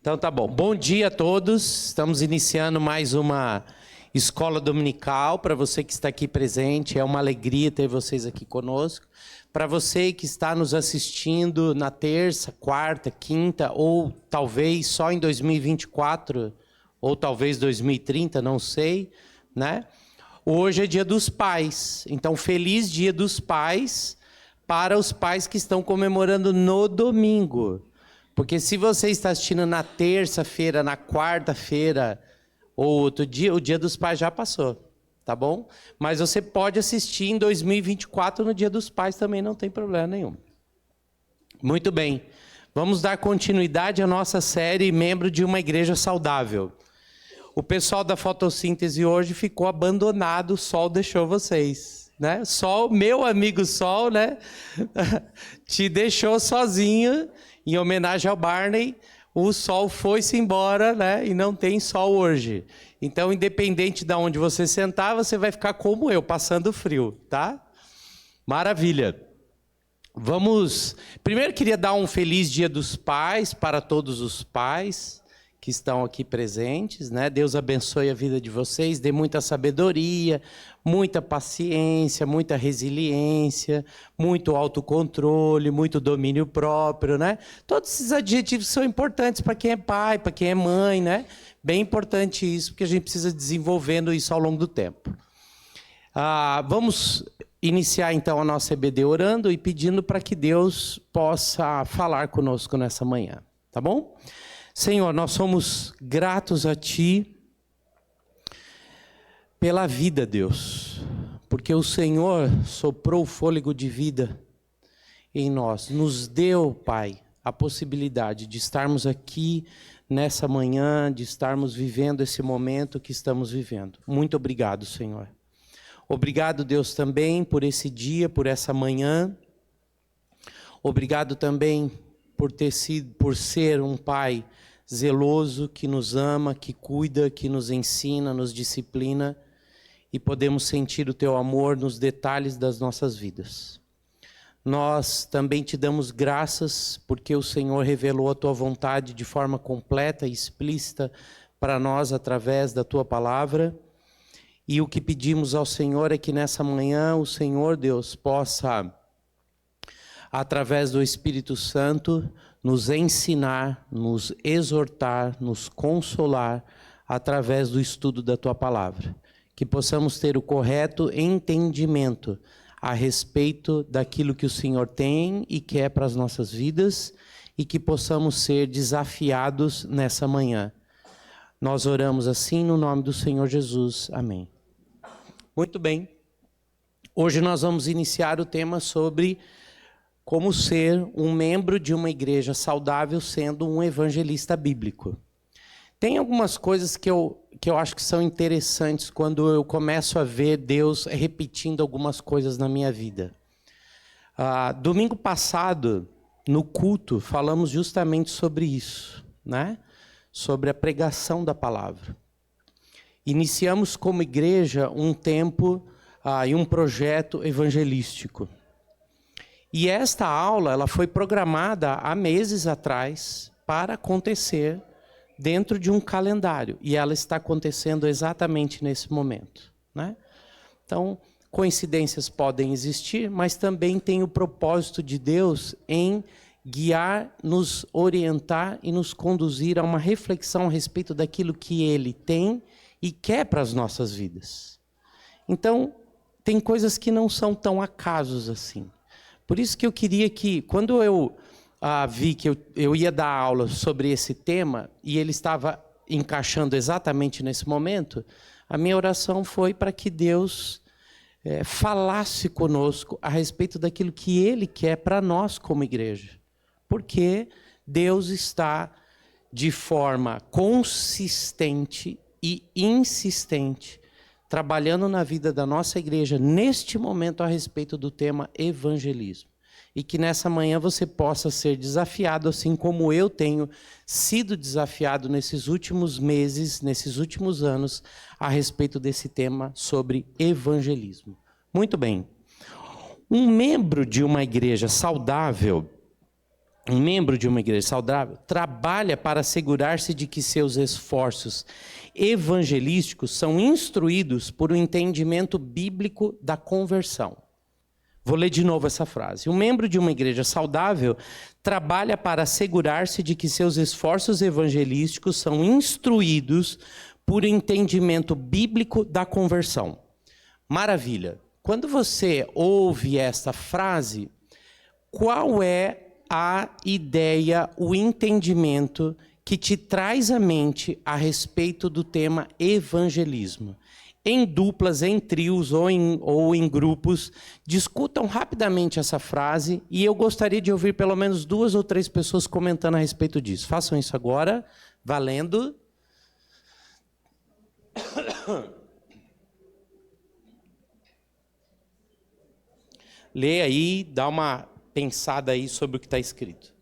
Então tá bom. Bom dia a todos. Estamos iniciando mais uma escola dominical. Para você que está aqui presente, é uma alegria ter vocês aqui conosco. Para você que está nos assistindo na terça, quarta, quinta, ou talvez só em 2024, ou talvez 2030, não sei, né? Hoje é Dia dos Pais. Então, feliz Dia dos Pais para os pais que estão comemorando no domingo. Porque se você está assistindo na terça-feira, na quarta-feira ou outro dia, o Dia dos Pais já passou, tá bom? Mas você pode assistir em 2024 no Dia dos Pais também, não tem problema nenhum. Muito bem, vamos dar continuidade à nossa série Membro de uma Igreja Saudável. O pessoal da fotossíntese hoje ficou abandonado, o sol deixou vocês, né? Sol, meu amigo Sol, né? Te deixou sozinho. Em homenagem ao Barney, o sol foi-se embora, né? E não tem sol hoje. Então, independente de onde você sentar, você vai ficar como eu, passando frio, tá? Maravilha. Vamos... Primeiro, queria dar um feliz Dia dos Pais para todos os pais que estão aqui presentes, né? Deus abençoe a vida de vocês, dê muita sabedoria, muita paciência, muita resiliência, muito autocontrole, muito domínio próprio, né? Todos esses adjetivos são importantes para quem é pai, para quem é mãe, né? Bem importante isso, porque a gente precisa desenvolvendo isso ao longo do tempo. Vamos iniciar então a nossa EBD orando e pedindo para que Deus possa falar conosco nessa manhã, tá bom? Senhor, nós somos gratos a Ti pela vida, Deus, porque o Senhor soprou o fôlego de vida em nós, nos deu, Pai, a possibilidade de estarmos aqui nessa manhã, de estarmos vivendo esse momento que estamos vivendo. Muito obrigado, Senhor. Obrigado, Deus, também por esse dia, por essa manhã. Obrigado também por ser um Pai zeloso, que nos ama, que cuida, que nos ensina, nos disciplina, e podemos sentir o Teu amor nos detalhes das nossas vidas. Nós também Te damos graças porque o Senhor revelou a Tua vontade de forma completa e explícita para nós através da Tua palavra, e o que pedimos ao Senhor é que nessa manhã o Senhor, Deus, possa, através do Espírito Santo, nos ensinar, nos exortar, nos consolar através do estudo da Tua palavra. Que possamos ter o correto entendimento a respeito daquilo que o Senhor tem e quer para as nossas vidas e que possamos ser desafiados nessa manhã. Nós oramos assim no nome do Senhor Jesus. Amém. Muito bem. Hoje nós vamos iniciar o tema sobre como ser um membro de uma igreja saudável sendo um evangelista bíblico. Tem algumas coisas que eu acho que são interessantes quando eu começo a ver Deus repetindo algumas coisas na minha vida. Domingo passado, no culto, falamos justamente sobre isso, né? Sobre a pregação da palavra. Iniciamos como igreja um tempo e um projeto evangelístico. E esta aula ela foi programada há meses atrás para acontecer dentro de um calendário. E ela está acontecendo exatamente nesse momento, né? Então, coincidências podem existir, mas também tem o propósito de Deus em guiar, nos orientar e nos conduzir a uma reflexão a respeito daquilo que Ele tem e quer para as nossas vidas. Então, tem coisas que não são tão acasos assim. Por isso que eu queria que, quando eu vi que eu ia dar aula sobre esse tema, e ele estava encaixando exatamente nesse momento, a minha oração foi para que Deus falasse conosco a respeito daquilo que Ele quer para nós como igreja. Porque Deus está de forma consistente e insistente trabalhando na vida da nossa igreja, neste momento, a respeito do tema evangelismo. E que nessa manhã você possa ser desafiado, assim como eu tenho sido desafiado nesses últimos meses, nesses últimos anos, a respeito desse tema sobre evangelismo. Muito bem. Um membro de uma igreja saudável um membro de uma igreja saudável trabalha para assegurar-se de que seus esforços evangelísticos são instruídos por um entendimento bíblico da conversão. Vou ler de novo essa frase. Um membro de uma igreja saudável trabalha para assegurar-se de que seus esforços evangelísticos são instruídos por entendimento bíblico da conversão. Maravilha. Quando você ouve esta frase, qual é a ideia, o entendimento que te traz à mente a respeito do tema evangelismo? Em duplas, em trios ou em grupos, discutam rapidamente essa frase e eu gostaria de ouvir pelo menos 2 ou 3 pessoas comentando a respeito disso. Façam isso agora, valendo. Lê aí, dá uma pensada aí sobre o que está escrito.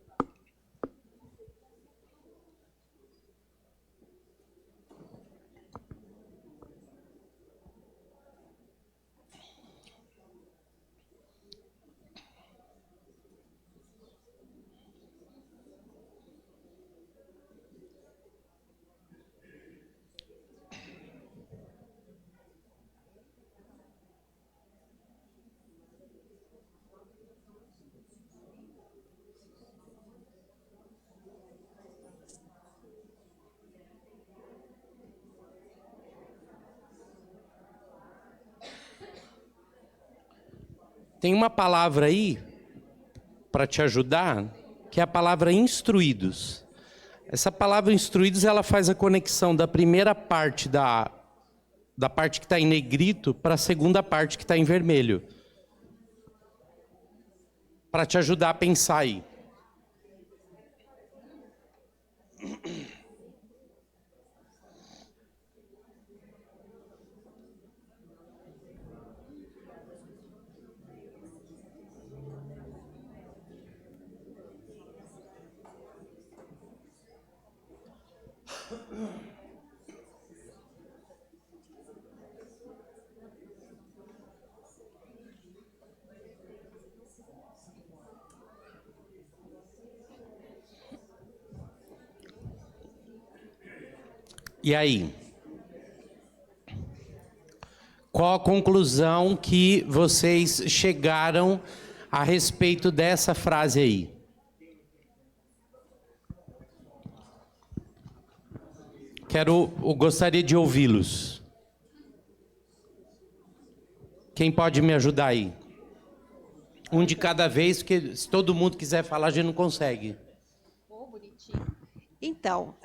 Tem uma palavra aí para te ajudar, que é a palavra instruídos. Essa palavra instruídos, ela faz a conexão da primeira parte da parte que está em negrito para a segunda parte que está em vermelho. Para te ajudar a pensar aí. E aí? Qual a conclusão que vocês chegaram a respeito dessa frase aí? Gostaria de ouvi-los. Quem pode me ajudar aí? Um de cada vez, porque se todo mundo quiser falar, a gente não consegue. Oh, bonitinho. Então,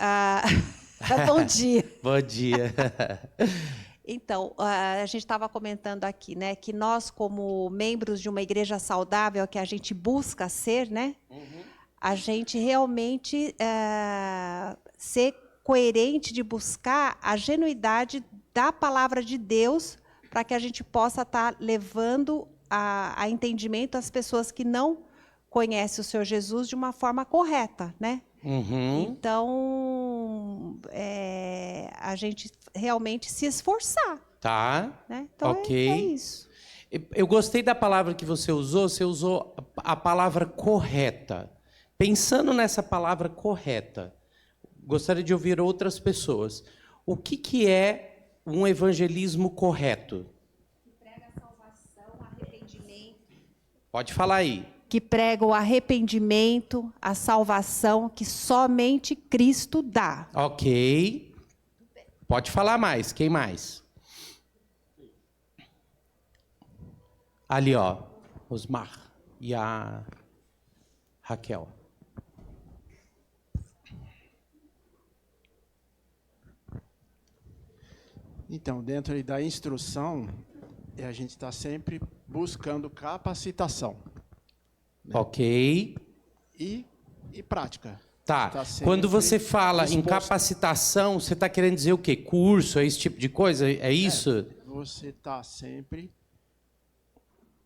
bom dia. Bom dia. Então, a gente estava comentando aqui, né, que nós, como membros de uma igreja saudável, que a gente busca ser, né, a gente realmente ser coerente de buscar a genuidade da palavra de Deus para que a gente possa estar levando a entendimento as pessoas que não conhecem o Senhor Jesus de uma forma correta, né? Então, a gente realmente se esforçar. Tá. Né? Então, ok. É isso. Eu gostei da palavra que você usou a palavra correta. Pensando nessa palavra correta, gostaria de ouvir outras pessoas. O que é um evangelismo correto? Que prega a salvação, arrependimento. Pode falar aí. Que prega o arrependimento, a salvação que somente Cristo dá. Ok. Pode falar mais. Quem mais? Ali, ó. Osmar e a Raquel. Então, dentro aí da instrução, a gente está sempre buscando capacitação. Né? Ok. E prática. Tá. Quando você fala em capacitação, você está querendo dizer o quê? Curso, esse tipo de coisa? É isso? Você está sempre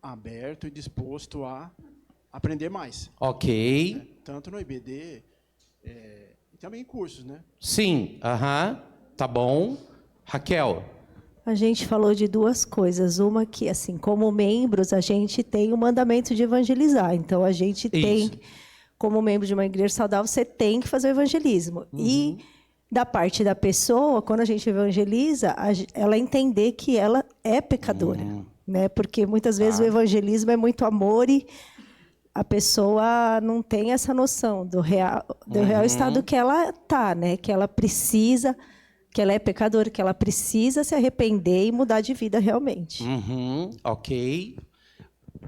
aberto e disposto a aprender mais. Ok. Né? Tanto no IBD, e também em cursos, né? Sim. Tá bom. Raquel. A gente falou de 2 coisas. Uma que, assim, como membros, a gente tem o mandamento de evangelizar. Então, a gente tem como membro de uma igreja saudável, você tem que fazer o evangelismo. E da parte da pessoa, quando a gente evangeliza, ela entender que ela é pecadora, né? Porque muitas vezes o evangelismo é muito amor e a pessoa não tem essa noção do real estado que ela está, né? Que ela precisa, que ela é pecadora, que ela precisa se arrepender e mudar de vida realmente. Ok.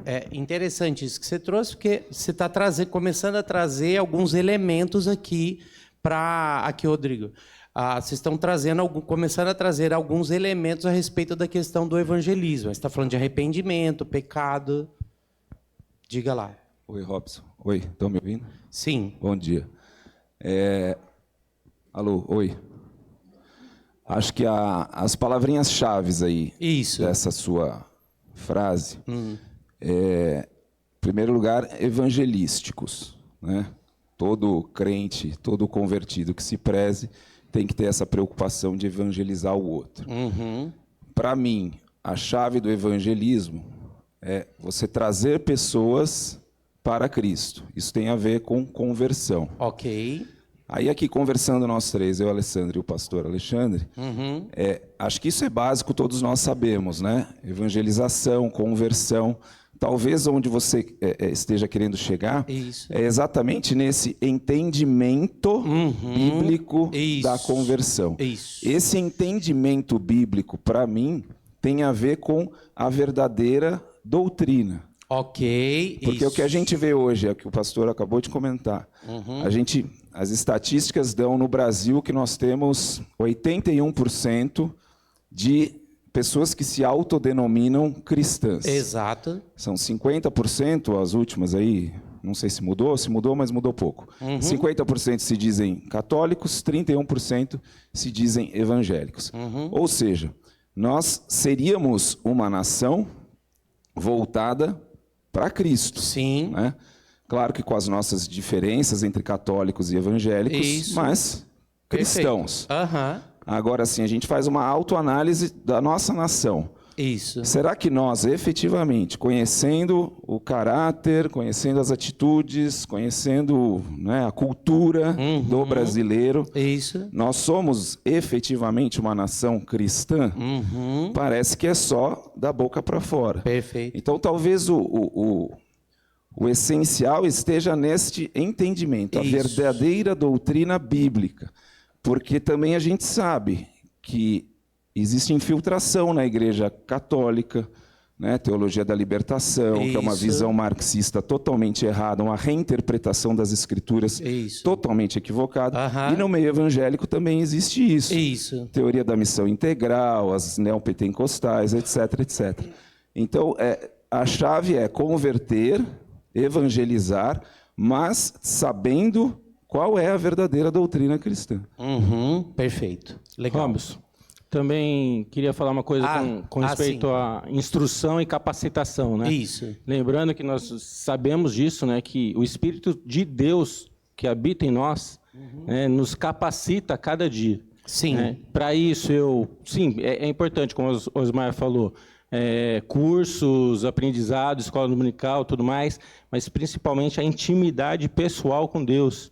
É interessante isso que você trouxe, porque você está começando a trazer alguns elementos aqui para... Aqui, Rodrigo. Vocês estão começando a trazer alguns elementos a respeito da questão do evangelismo. Você está falando de arrependimento, pecado. Diga lá. Oi, Robson. Oi, estão me ouvindo? Sim. Bom dia. Alô, oi. Acho que as palavrinhas-chave aí dessa sua frase, em primeiro lugar, evangelísticos, né? Todo crente, todo convertido que se preze tem que ter essa preocupação de evangelizar o outro. Para mim, a chave do evangelismo é você trazer pessoas para Cristo. Isso tem a ver com conversão. Ok. Aí aqui conversando nós três, eu, Alessandro e o pastor Alexandre, acho que isso é básico, todos nós sabemos, né? Evangelização, conversão. Talvez onde você esteja querendo chegar é exatamente nesse entendimento bíblico da conversão. Esse entendimento bíblico, para mim, tem a ver com a verdadeira doutrina. Ok. Porque o que a gente vê hoje, é o que o pastor acabou de comentar. As estatísticas dão no Brasil que nós temos 81% de pessoas que se autodenominam cristãs. Exato. São 50%, as últimas aí, não sei se mudou, mas mudou pouco. 50% se dizem católicos, 31% se dizem evangélicos. Ou seja, nós seríamos uma nação voltada para Cristo. Sim. Né? Claro que com as nossas diferenças entre católicos e evangélicos, mas cristãos. Agora sim, a gente faz uma autoanálise da nossa nação. Isso. Será que nós, efetivamente, conhecendo o caráter, conhecendo as atitudes, conhecendo, né, a cultura do brasileiro, nós somos efetivamente uma nação cristã? Parece que é só da boca para fora. Perfeito. Então, talvez o essencial esteja neste entendimento, a verdadeira doutrina bíblica. Porque também a gente sabe que existe infiltração na Igreja Católica, né? Teologia da libertação, que é uma visão marxista totalmente errada, uma reinterpretação das Escrituras totalmente equivocada. E no meio evangélico também existe isso. Teoria da missão integral, as neopentecostais, etc, etc. Então, a chave é converter, evangelizar, mas sabendo qual é a verdadeira doutrina cristã. Perfeito. Legal. Robson, também queria falar uma coisa com respeito à instrução e capacitação, né? Isso. Lembrando que nós sabemos disso, né? Que o Espírito de Deus que habita em nós, né, nos capacita a cada dia. Sim. Né? Para isso, é importante, como o Osmar falou, cursos, aprendizado, escola dominical, tudo mais, mas principalmente a intimidade pessoal com Deus.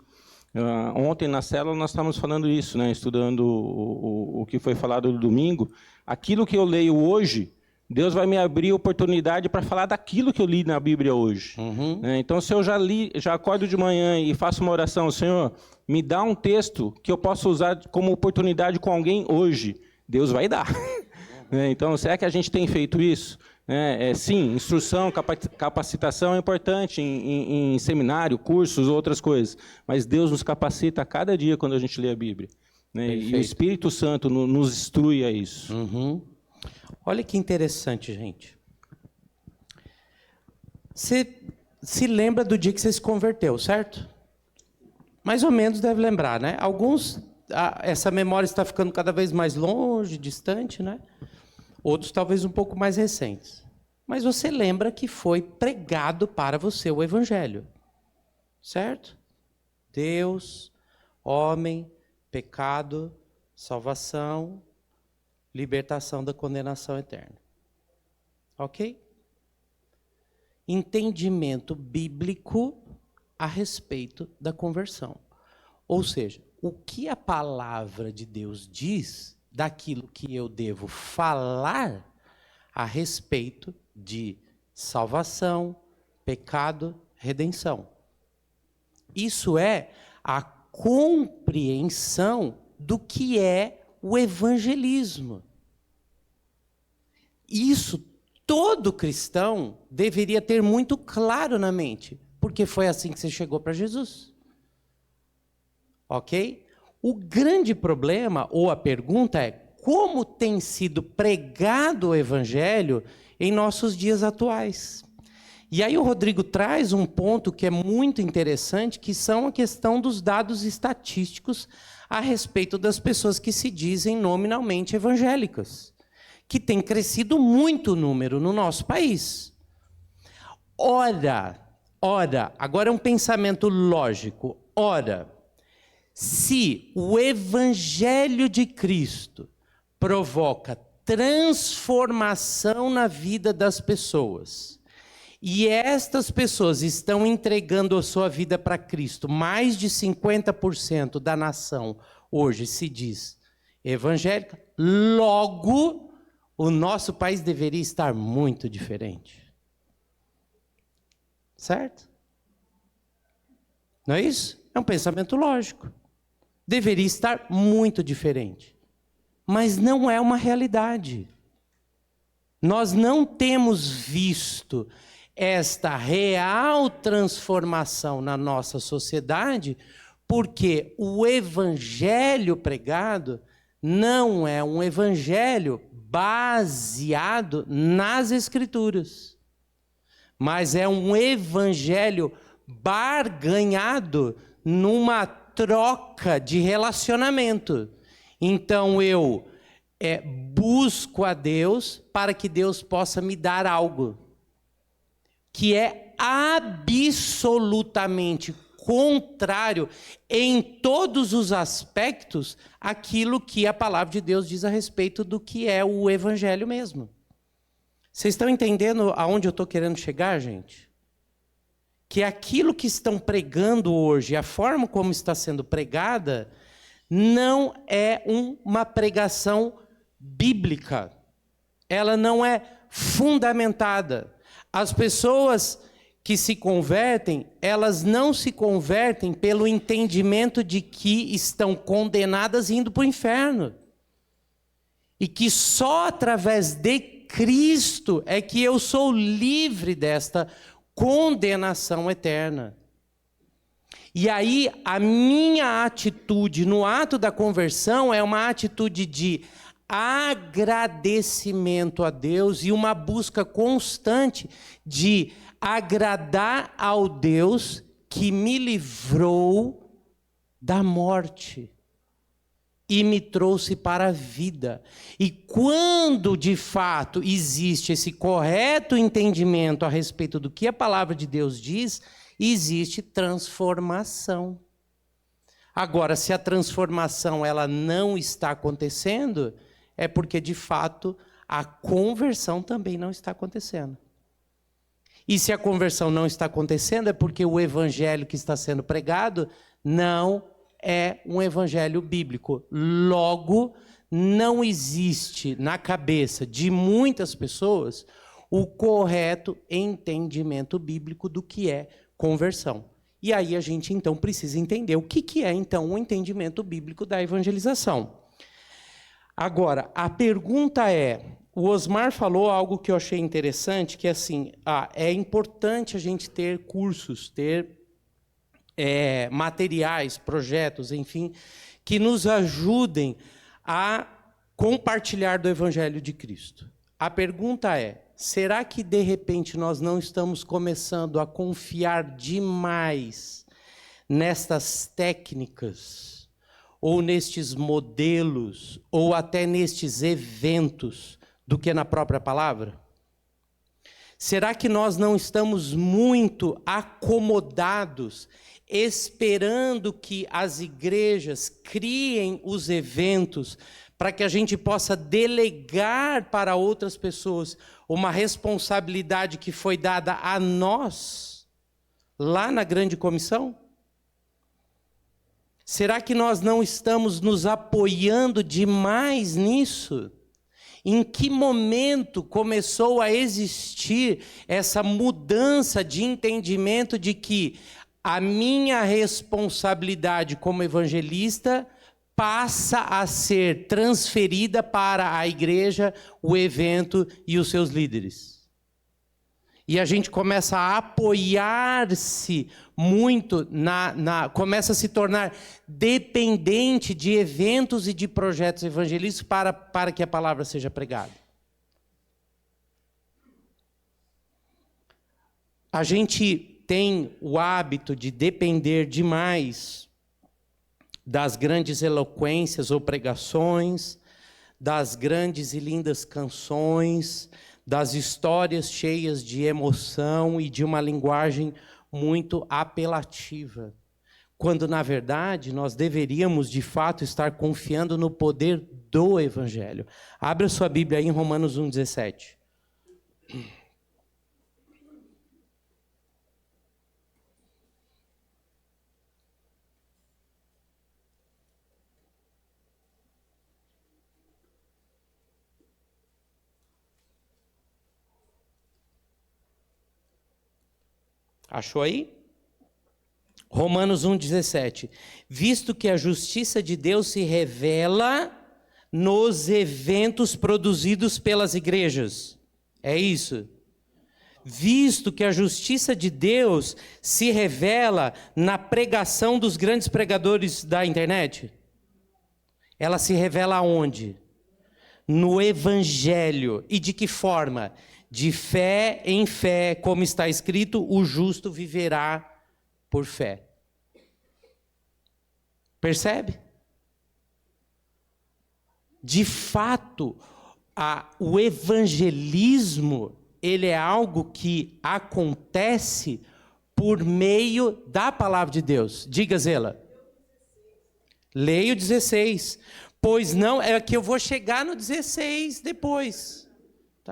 Ontem na célula nós estávamos falando isso, né? Estudando o que foi falado no domingo. Aquilo que eu leio hoje, Deus vai me abrir oportunidade para falar daquilo que eu li na Bíblia hoje. Então, se eu já acordo de manhã e faço uma oração, Senhor, me dá um texto que eu possa usar como oportunidade com alguém hoje, Deus vai dar. Então, será que a gente tem feito isso? Sim, instrução, capacitação é importante em seminário, cursos, outras coisas. Mas Deus nos capacita a cada dia quando a gente lê a Bíblia. Né? E o Espírito Santo nos instrui a isso. Olha que interessante, gente. Você se lembra do dia que você se converteu, certo? Mais ou menos deve lembrar, né? Alguns, essa memória está ficando cada vez mais longe, distante, né? Outros talvez um pouco mais recentes. Mas você lembra que foi pregado para você o Evangelho. Certo? Deus, homem, pecado, salvação, libertação da condenação eterna. Ok? Entendimento bíblico a respeito da conversão. Ou seja, o que a palavra de Deus diz daquilo que eu devo falar a respeito de salvação, pecado, redenção. Isso é a compreensão do que é o evangelismo. Isso todo cristão deveria ter muito claro na mente, porque foi assim que você chegou para Jesus. Ok? O grande problema, ou a pergunta é, como tem sido pregado o evangelho em nossos dias atuais? E aí o Rodrigo traz um ponto que é muito interessante, que são a questão dos dados estatísticos a respeito das pessoas que se dizem nominalmente evangélicas, que tem crescido muito o número no nosso país. Ora, agora é um pensamento lógico, se o evangelho de Cristo provoca transformação na vida das pessoas, e estas pessoas estão entregando a sua vida para Cristo, mais de 50% da nação hoje se diz evangélica, logo o nosso país deveria estar muito diferente. Certo? Não é isso? É um pensamento lógico. Deveria estar muito diferente. Mas não é uma realidade. Nós não temos visto esta real transformação na nossa sociedade, porque o evangelho pregado não é um evangelho baseado nas Escrituras, mas é um evangelho barganhado numa troca de relacionamento. Então eu busco a Deus para que Deus possa me dar algo que é absolutamente contrário em todos os aspectos àquilo que a palavra de Deus diz a respeito do que é o evangelho mesmo. Vocês estão entendendo aonde eu estou querendo chegar, gente? Que aquilo que estão pregando hoje, a forma como está sendo pregada, não é uma pregação bíblica. Ela não é fundamentada. As pessoas que se convertem, elas não se convertem pelo entendimento de que estão condenadas indo para o inferno. E que só através de Cristo é que eu sou livre desta condenação eterna. E aí a minha atitude no ato da conversão é uma atitude de agradecimento a Deus e uma busca constante de agradar ao Deus que me livrou da morte e me trouxe para a vida. E quando de fato existe esse correto entendimento a respeito do que a palavra de Deus diz, existe transformação. Agora, se a transformação ela não está acontecendo, é porque, de fato, a conversão também não está acontecendo. E se a conversão não está acontecendo, é porque o evangelho que está sendo pregado não é um evangelho bíblico. Logo, não existe na cabeça de muitas pessoas o correto entendimento bíblico do que é conversão. E aí a gente, então, precisa entender o que é, então, o entendimento bíblico da evangelização. Agora, a pergunta é, o Osmar falou algo que eu achei interessante, que é assim, é importante a gente ter cursos, ter materiais, projetos, enfim, que nos ajudem a compartilhar do Evangelho de Cristo. A pergunta é, será que de repente nós não estamos começando a confiar demais nestas técnicas, ou nestes modelos, ou até nestes eventos, do que na própria palavra? Será que nós não estamos muito acomodados, esperando que as igrejas criem os eventos, para que a gente possa delegar para outras pessoas uma responsabilidade que foi dada a nós? lá na grande comissão? Será que nós não estamos nos apoiando demais nisso? Em que momento começou a existir essa mudança de entendimento de que a minha responsabilidade como evangelista passa a ser transferida para a igreja, o evento e os seus líderes? E a gente começa a apoiar-se muito, começa a se tornar dependente de eventos e de projetos evangelísticos para que a palavra seja pregada. A gente tem o hábito de depender demais das grandes eloquências ou pregações, das grandes e lindas canções, das histórias cheias de emoção e de uma linguagem muito apelativa, quando, na verdade, nós deveríamos, de fato, estar confiando no poder do Evangelho. Abra sua Bíblia aí em Romanos 1,17. Achou aí? Romanos 1,17. Visto que a justiça de Deus se revela nos eventos produzidos pelas igrejas. É isso. Visto que a justiça de Deus se revela na pregação dos grandes pregadores da internet. Ela se revela aonde? No Evangelho. E de que forma? De fé em fé, como está escrito, o justo viverá por fé. Percebe? De fato, o evangelismo, ele é algo que acontece por meio da palavra de Deus. Diga, Zela. Leia o 16. Pois não, é que eu vou chegar no 16 depois.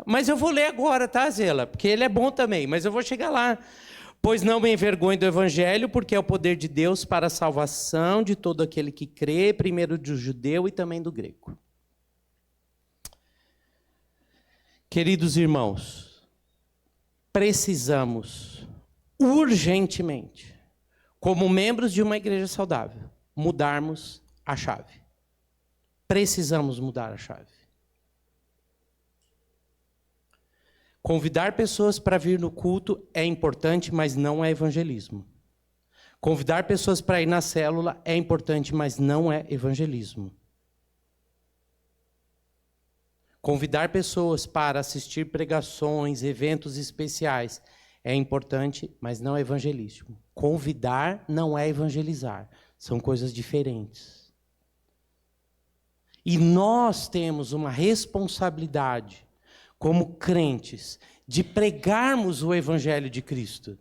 Mas eu vou ler agora, tá, Zela? Porque ele é bom também, mas eu vou chegar lá. Pois não me envergonho do evangelho, porque é o poder de Deus para a salvação de todo aquele que crê, primeiro do judeu e também do grego. Queridos irmãos, precisamos urgentemente, como membros de uma igreja saudável, mudarmos a chave. Precisamos mudar a chave. Convidar pessoas para vir no culto é importante, mas não é evangelismo. Convidar pessoas para ir na célula é importante, mas não é evangelismo. Convidar pessoas para assistir pregações, eventos especiais é importante, mas não é evangelismo. Convidar não é evangelizar. São coisas diferentes. E nós temos uma responsabilidade como crentes, de pregarmos o Evangelho de Cristo.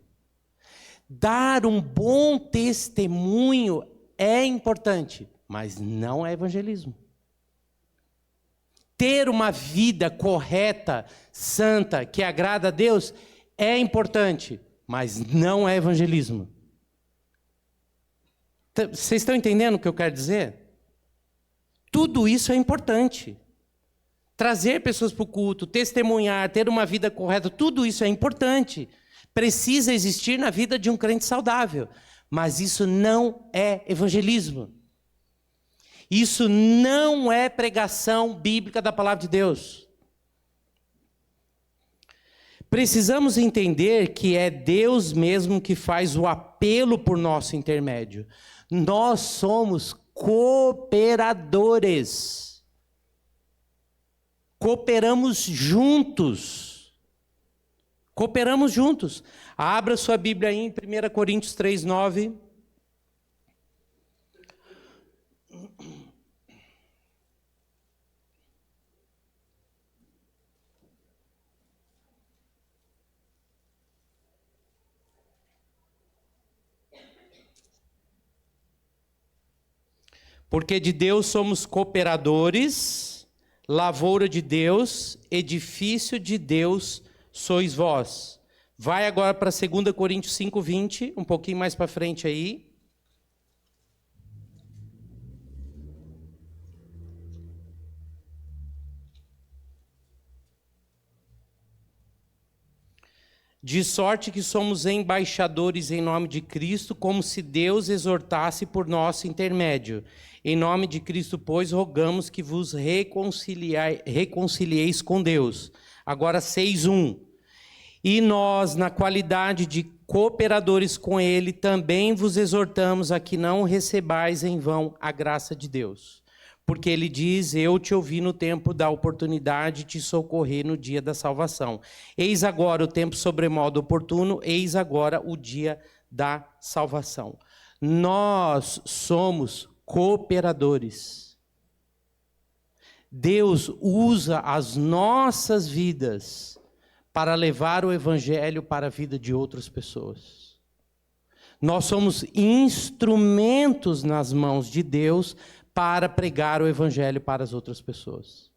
Dar um bom testemunho é importante, mas não é evangelismo. Ter uma vida correta, santa, que agrada a Deus, é importante, mas não é evangelismo. Vocês estão entendendo o que eu quero dizer? Tudo isso é importante. Trazer pessoas para o culto, testemunhar, ter uma vida correta, tudo isso é importante. Precisa existir na vida de um crente saudável. Mas isso não é evangelismo. Isso não é pregação bíblica da palavra de Deus. Precisamos entender que é Deus mesmo que faz o apelo por nosso intermédio. Nós somos cooperadores. Cooperamos juntos. Cooperamos juntos. Abra sua Bíblia aí em 1 Coríntios 3:9. Porque de Deus somos cooperadores, lavoura de Deus, edifício de Deus sois vós. Vai agora para 2 Coríntios 5:20, um pouquinho mais para frente aí. De sorte que somos embaixadores em nome de Cristo, como se Deus exortasse por nosso intermédio. Em nome de Cristo, pois, rogamos que vos reconcilieis com Deus. Agora 6:1. E nós, na qualidade de cooperadores com Ele, também vos exortamos a que não recebais em vão a graça de Deus. Porque ele diz, eu te ouvi no tempo da oportunidade de te socorrer no dia da salvação. Eis agora o tempo sobremodo oportuno, eis agora o dia da salvação. Nós somos cooperadores. Deus usa as nossas vidas para levar o evangelho para a vida de outras pessoas. Nós somos instrumentos nas mãos de Deus para pregar o evangelho para as outras pessoas.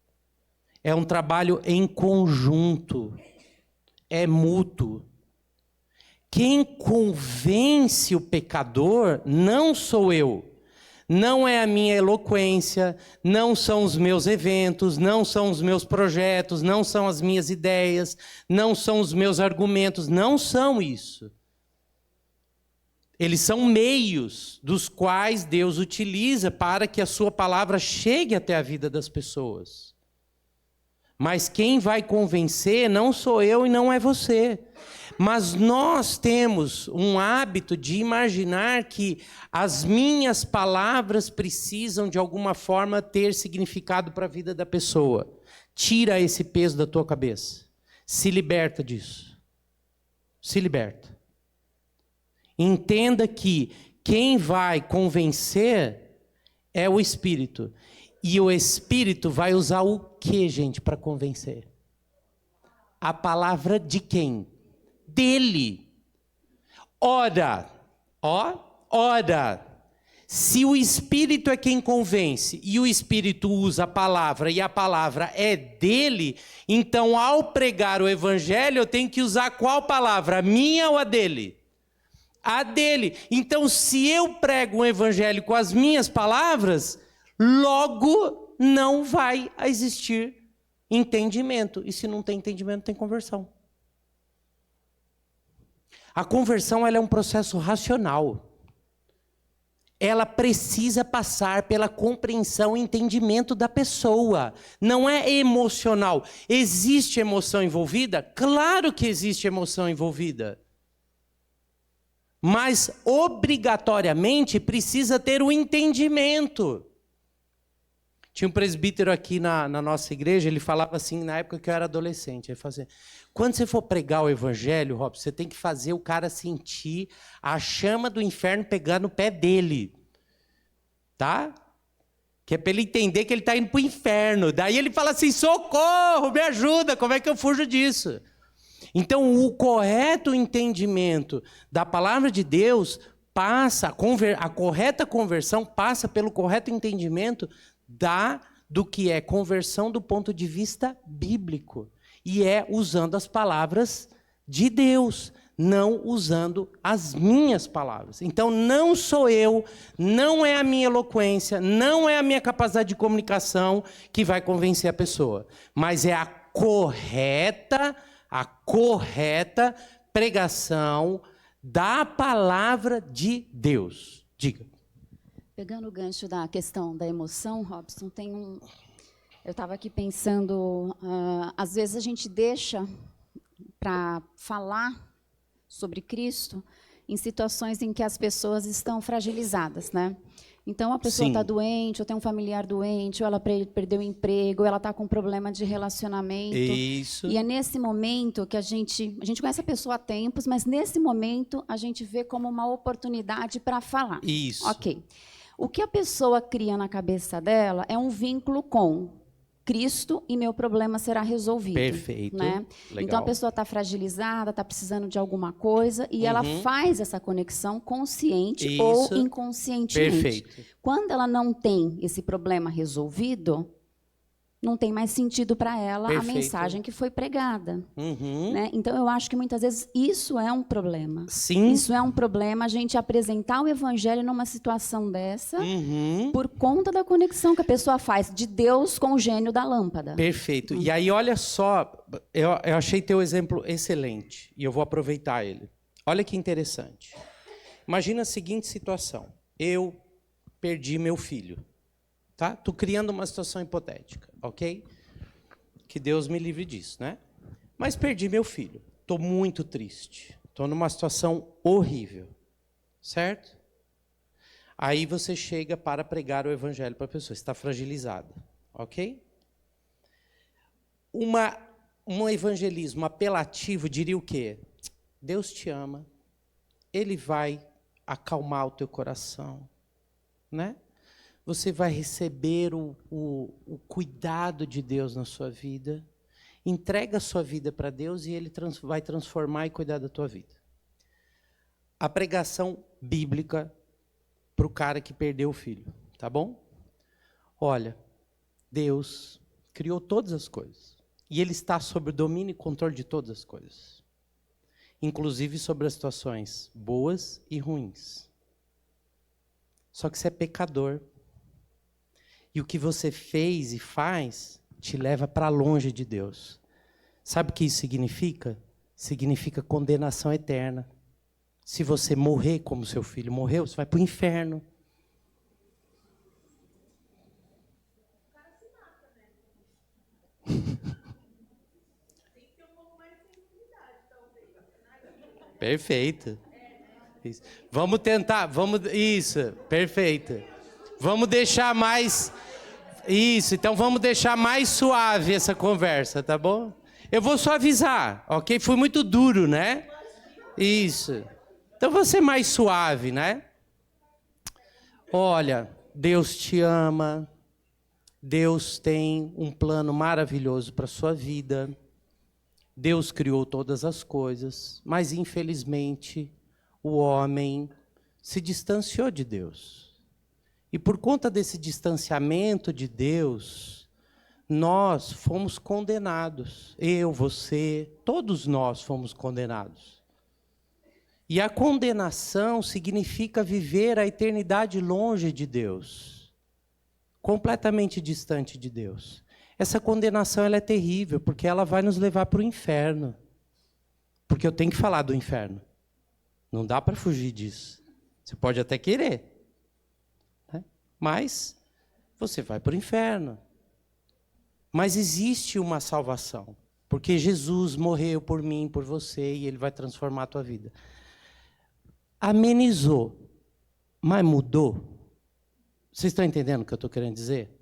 É um trabalho em conjunto, é mútuo. Quem convence o pecador não sou eu, não é a minha eloquência, não são os meus eventos, não são os meus projetos, não são as minhas ideias, não são os meus argumentos, não são isso. Eles são meios dos quais Deus utiliza para que a sua palavra chegue até a vida das pessoas. Mas quem vai convencer não sou eu e não é você. Mas nós temos um hábito de imaginar que as minhas palavras precisam de alguma forma ter significado para a vida da pessoa. Tira esse peso da tua cabeça. Se liberta disso. Se liberta. Entenda que quem vai convencer é o Espírito. E o Espírito vai usar o que, gente, para convencer? A palavra de quem? Dele. Ora, ora. Se o Espírito é quem convence e o Espírito usa a palavra e a palavra é dele, então ao pregar o Evangelho eu tenho que usar qual palavra? A minha ou a dele? A dele. Então, se eu prego um evangelho com as minhas palavras, logo não vai existir entendimento. E se não tem entendimento, tem conversão. A conversão ela é um processo racional. Ela precisa passar pela compreensão e entendimento da pessoa. Não é emocional. Existe emoção envolvida? Claro que existe emoção envolvida. Mas, obrigatoriamente, precisa ter o entendimento. Tinha um presbítero aqui na nossa igreja, ele falava assim, na época que eu era adolescente, ele falava assim, quando você for pregar o evangelho, Robson, você tem que fazer o cara sentir a chama do inferno pegar no pé dele. Tá? Que é para ele entender que ele está indo para o inferno. Daí ele fala assim, socorro, me ajuda, como é que eu fujo disso? Então, o correto entendimento da palavra de Deus passa, a correta conversão passa pelo correto entendimento do que é conversão do ponto de vista bíblico. E é usando as palavras de Deus, não usando as minhas palavras. Então, não sou eu, não é a minha eloquência, não é a minha capacidade de comunicação que vai convencer a pessoa, mas é a correta pregação da palavra de Deus. Diga. Pegando o gancho da questão da emoção, Robson, eu estava aqui pensando, às vezes a gente deixa para falar sobre Cristo em situações em que as pessoas estão fragilizadas, né? Então, a pessoa está doente, ou tem um familiar doente, ou ela perdeu o emprego, ou ela está com um problema de relacionamento. Isso. E é nesse momento que a gente conhece a pessoa há tempos, mas nesse momento a gente vê como uma oportunidade para falar. Isso. Ok. O que a pessoa cria na cabeça dela é um vínculo com Cristo e meu problema será resolvido. Perfeito. Né? Legal. Então, a pessoa está fragilizada, está precisando de alguma coisa, e ela faz essa conexão consciente ou inconscientemente. Perfeito. Quando ela não tem esse problema resolvido, não tem mais sentido para ela Perfeito. a mensagem que foi pregada. Uhum. Né? Então, eu acho que muitas vezes isso é um problema. Sim. Isso é um problema, a gente apresentar o evangelho numa situação dessa, Uhum. por conta da conexão que a pessoa faz de Deus com o gênio da lâmpada. Perfeito. E aí, olha só, eu achei teu exemplo excelente, e eu vou aproveitar ele. Olha que interessante. Imagina a seguinte situação. Eu perdi meu filho. Tá? Estou criando uma situação hipotética, ok? Que Deus me livre disso, né? Mas perdi meu filho. Estou muito triste. Estou numa situação horrível. Certo? Aí você chega para pregar o evangelho para a pessoa. Está fragilizada, ok? Um evangelismo apelativo diria o quê? Deus te ama. Ele vai acalmar o teu coração, né? Você vai receber o cuidado de Deus na sua vida. Entrega a sua vida para Deus e Ele vai transformar e cuidar da tua vida. A pregação bíblica para o cara que perdeu o filho, tá bom? Olha, Deus criou todas as coisas. E Ele está sob o domínio e controle de todas as coisas. Inclusive sobre as situações boas e ruins. Só que você é pecador. E o que você fez e faz te leva para longe de Deus. Sabe o que isso significa? Significa condenação eterna. Se você morrer como seu filho morreu, você vai para o inferno. Perfeito. Isso. Vamos tentar, isso, perfeito. Vamos deixar mais... Isso, então vamos deixar mais suave essa conversa, tá bom? Eu vou só avisar, ok? Foi muito duro, né? Isso. Então vou ser mais suave, né? Olha, Deus te ama. Deus tem um plano maravilhoso para a sua vida. Deus criou todas as coisas, mas infelizmente o homem se distanciou de Deus. E por conta desse distanciamento de Deus, nós fomos condenados. Eu, você, todos nós fomos condenados. E a condenação significa viver a eternidade longe de Deus, completamente distante de Deus. Essa condenação ela é terrível, porque ela vai nos levar para o inferno. Porque eu tenho que falar do inferno. Não dá para fugir disso. Você pode até querer. Mas você vai para o inferno. Mas existe uma salvação, porque Jesus morreu por mim, por você, e Ele vai transformar a tua vida. Amenizou, mas mudou. Vocês estão entendendo o que eu estou querendo dizer?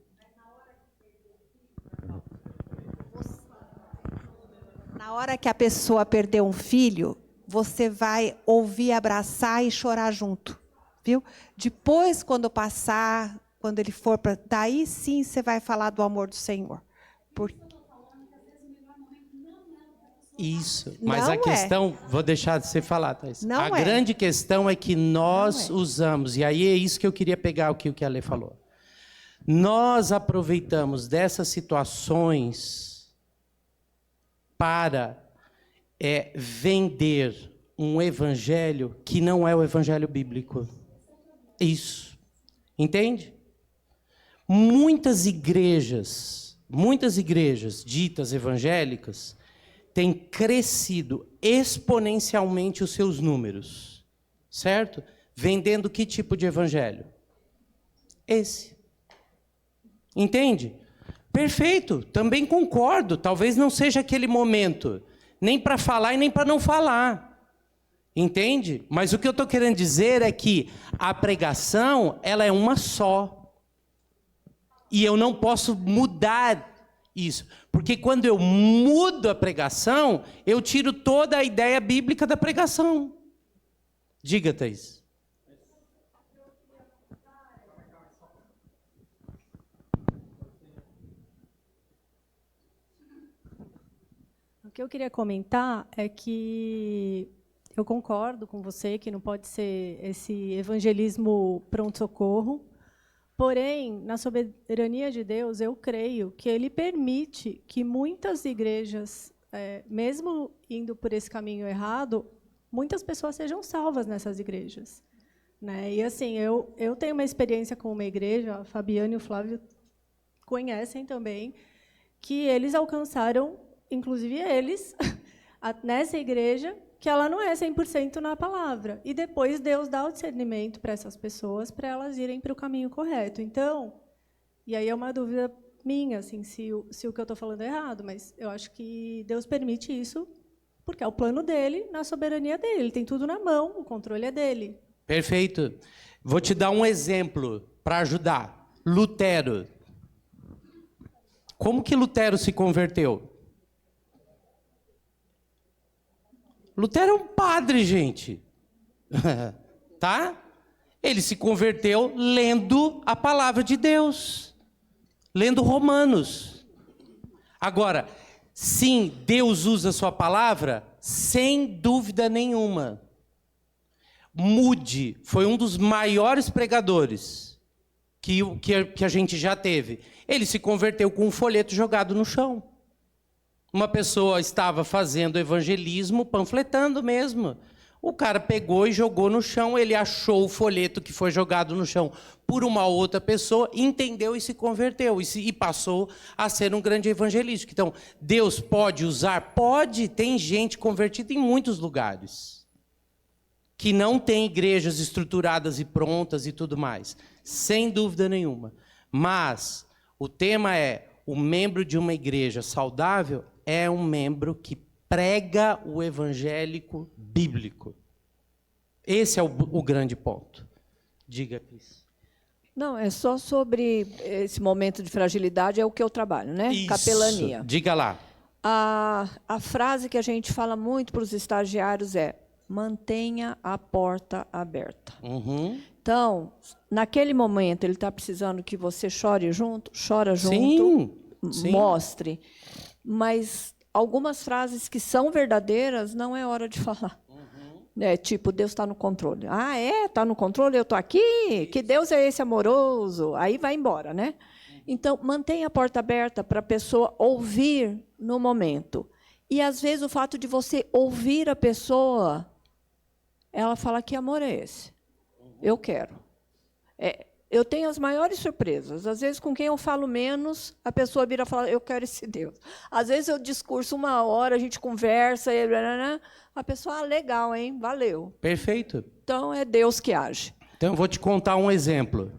Na hora que a pessoa perdeu um filho, você vai ouvir, abraçar e chorar junto. Viu? Depois, quando passar, quando ele for para... Daí sim você vai falar do amor do Senhor. Isso, mas Não a questão... Vou deixar de você falar, Thaís. Não a grande questão é que nós usamos, e aí é isso que eu queria pegar o que a Lê falou. Nós aproveitamos dessas situações para vender um evangelho que não é o evangelho bíblico. Isso. Entende? Muitas igrejas ditas evangélicas têm crescido exponencialmente os seus números. Certo? Vendendo que tipo de evangelho? Esse. Entende? Perfeito. Também concordo. Talvez não seja aquele momento, nem para falar e nem para não falar. Entende? Mas o que eu estou querendo dizer é que a pregação, ela é uma só. E eu não posso mudar isso. Porque quando eu mudo a pregação, eu tiro toda a ideia bíblica da pregação. Diga, Thaís. O que eu queria comentar é que eu concordo com você que não pode ser esse evangelismo pronto-socorro, Porém, na soberania de Deus, eu creio que Ele permite que muitas igrejas, mesmo indo por esse caminho errado, muitas pessoas sejam salvas nessas igrejas. Né? E assim, eu tenho uma experiência com uma igreja, a Fabiana e o Flávio conhecem também, que eles alcançaram, inclusive eles, nessa igreja, que ela não é 100% na palavra. E depois Deus dá o discernimento para essas pessoas, para elas irem para o caminho correto. Então, e aí é uma dúvida minha, assim, se o que eu estou falando é errado, mas eu acho que Deus permite isso porque é o plano dele, na soberania dele. Ele tem tudo na mão, o controle é dele. Perfeito. Vou te dar um exemplo para ajudar. Lutero. Como que Lutero se converteu? Lutero é um padre, gente. Tá? Ele se converteu lendo a palavra de Deus. Lendo Romanos. Agora, sim, Deus usa a sua palavra, sem dúvida nenhuma. Moody foi um dos maiores pregadores que a gente já teve. Ele se converteu com um folheto jogado no chão. Uma pessoa estava fazendo evangelismo, panfletando mesmo. O cara pegou e jogou no chão, ele achou o folheto que foi jogado no chão por uma outra pessoa, entendeu e se converteu, e passou a ser um grande evangelista. Então, Deus pode usar? Pode, tem gente convertida em muitos lugares, que não tem igrejas estruturadas e prontas e tudo mais, sem dúvida nenhuma. Mas o tema é, o membro de uma igreja saudável é um membro que prega o evangélico bíblico. Esse é o grande ponto. Diga, Cris. Não, é só sobre esse momento de fragilidade, é o que eu trabalho, né? Isso. Capelania. Diga lá. A frase que a gente fala muito para os estagiários é: mantenha a porta aberta. Uhum. Então, naquele momento, ele está precisando que você chore junto, chora junto, Sim. mostre. Mas algumas frases que são verdadeiras, não é hora de falar. Tipo, Deus está no controle. Ah, está no controle? Eu estou aqui? Que Deus é esse amoroso? Aí vai embora, né? Então, mantenha a porta aberta para a pessoa ouvir no momento. E, às vezes, o fato de você ouvir a pessoa, ela fala: que amor é esse? Eu quero. Eu tenho as maiores surpresas. Às vezes, com quem eu falo menos, a pessoa vira e fala: eu quero esse Deus. Às vezes, eu discurso 1 hora, a gente conversa, e a pessoa: legal, hein? Valeu. Perfeito. Então, é Deus que age. Então, eu vou te contar um exemplo.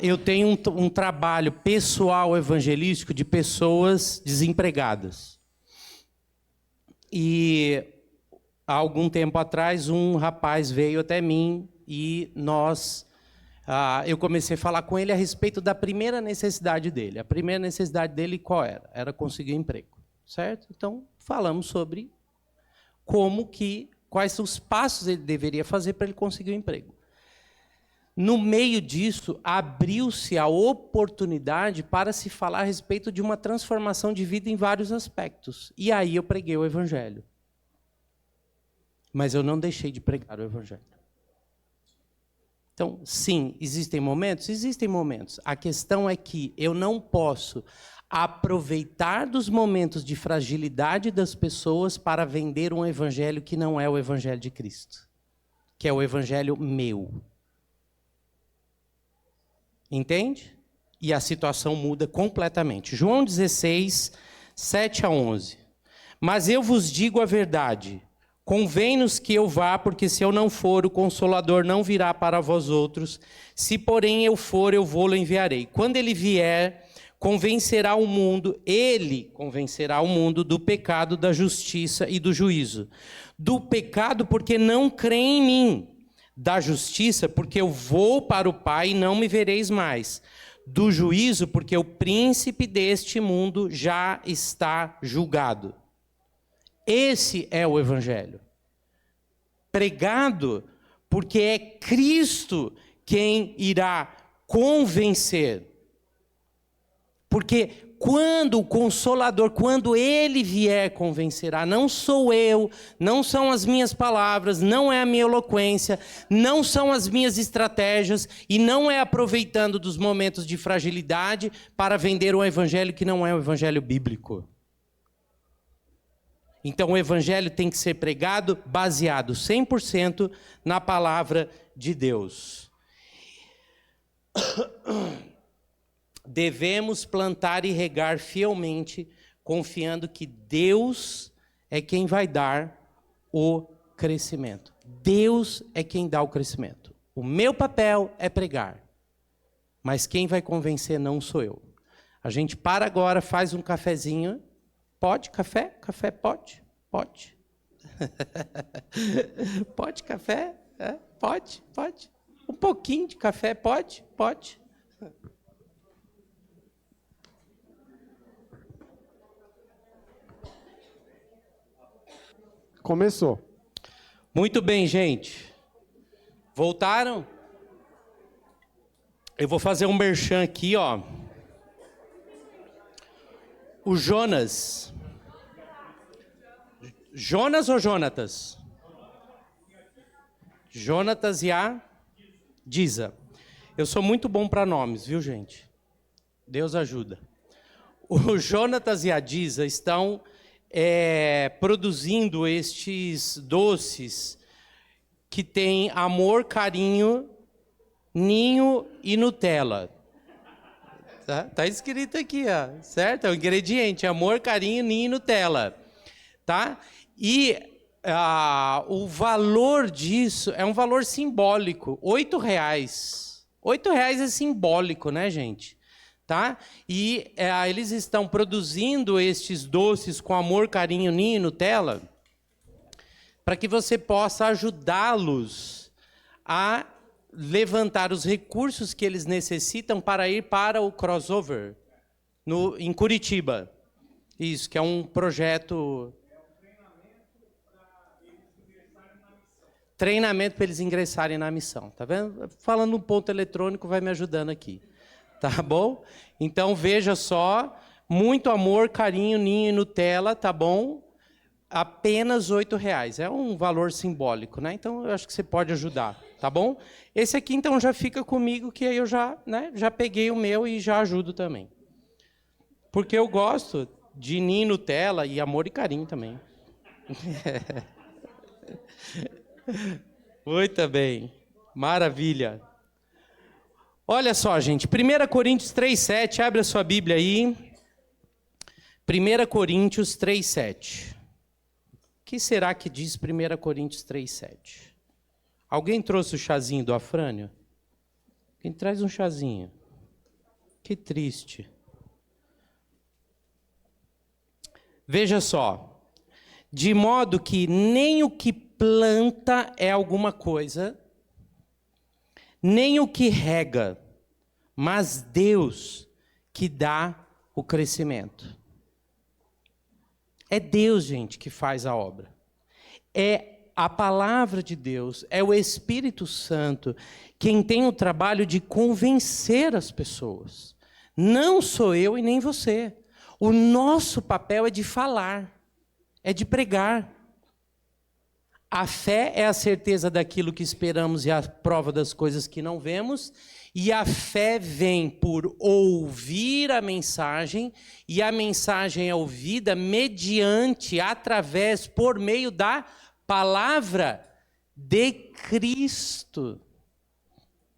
Eu tenho um trabalho pessoal evangelístico de pessoas desempregadas. E, há algum tempo atrás, um rapaz veio até mim e eu comecei a falar com ele a respeito da primeira necessidade dele. A primeira necessidade dele qual era? Era conseguir um emprego, certo? Então, falamos sobre quais os passos ele deveria fazer para ele conseguir um emprego. No meio disso, abriu-se a oportunidade para se falar a respeito de uma transformação de vida em vários aspectos. E aí eu preguei o Evangelho. Mas eu não deixei de pregar o Evangelho. Então, sim, existem momentos? Existem momentos. A questão é que eu não posso aproveitar dos momentos de fragilidade das pessoas para vender um evangelho que não é o evangelho de Cristo, que é o evangelho meu. Entende? E a situação muda completamente. João 16, 7-11. Mas eu vos digo a verdade. Convém-nos que eu vá, porque se eu não for, o Consolador não virá para vós outros. Se, porém, eu for, eu vou-lo enviarei. Quando ele vier, ele convencerá o mundo do pecado, da justiça e do juízo. Do pecado, porque não crê em mim. Da justiça, porque eu vou para o Pai e não me vereis mais. Do juízo, porque o príncipe deste mundo já está julgado. Esse é o Evangelho. Pregado porque é Cristo quem irá convencer. Porque quando o Consolador, quando Ele vier, convencerá. Não sou eu, não são as minhas palavras, não é a minha eloquência, não são as minhas estratégias e não é aproveitando dos momentos de fragilidade para vender um evangelho que não é o evangelho bíblico. Então o evangelho tem que ser pregado baseado 100% na palavra de Deus. Devemos plantar e regar fielmente, confiando que Deus é quem vai dar o crescimento. Deus é quem dá o crescimento. O meu papel é pregar, mas quem vai convencer não sou eu. A gente para agora, faz um cafezinho. Pode café? Café pode? Pode. Pode café? É, pode, pode. Um pouquinho de café, pode? Pode. Começou. Muito bem, gente. Voltaram? Eu vou fazer um merchan aqui, ó. O Jonas. Jonas ou Jonatas? Jonatas e a Diza. Eu sou muito bom para nomes, viu, gente? Deus ajuda. O Jonatas e a Diza estão produzindo estes doces que tem amor, carinho, ninho e Nutella. Tá escrito aqui, ó, certo? É o ingrediente, amor, carinho, ninho e Nutella. Tá? E o valor disso é um valor simbólico, R$8. R$8 é simbólico, né, gente? Tá? E eles estão produzindo estes doces com amor, carinho, ninho e Nutella para que você possa ajudá-los a levantar os recursos que eles necessitam para ir para o crossover em Curitiba. Isso, que é um projeto... Treinamento para eles ingressarem na missão. Tá vendo? Falando no ponto eletrônico vai me ajudando aqui. Tá bom? Então, veja só, muito amor, carinho, ninho e Nutella, tá bom? Apenas R$8. É um valor simbólico, né? Então, eu acho que você pode ajudar, tá bom? Esse aqui, então, já fica comigo, que aí eu já peguei o meu e já ajudo também. Porque eu gosto de ninho, Nutella e amor e carinho também. Muito bem. Maravilha. Olha só, gente, 1 Coríntios 3,7, abre a sua Bíblia aí. 1 Coríntios 3,7. O que será que diz 1 Coríntios 3,7? Alguém trouxe o chazinho do Afrânio? Quem traz um chazinho? Que triste. Veja só. De modo que nem o que planta é alguma coisa, nem o que rega, mas Deus que dá o crescimento. É Deus, gente, que faz a obra. É a palavra de Deus, é o Espírito Santo quem tem o trabalho de convencer as pessoas. Não sou eu e nem você. O nosso papel é de falar, é de pregar. A fé é a certeza daquilo que esperamos e a prova das coisas que não vemos. E a fé vem por ouvir a mensagem, e a mensagem é ouvida mediante, através, por meio da palavra de Cristo.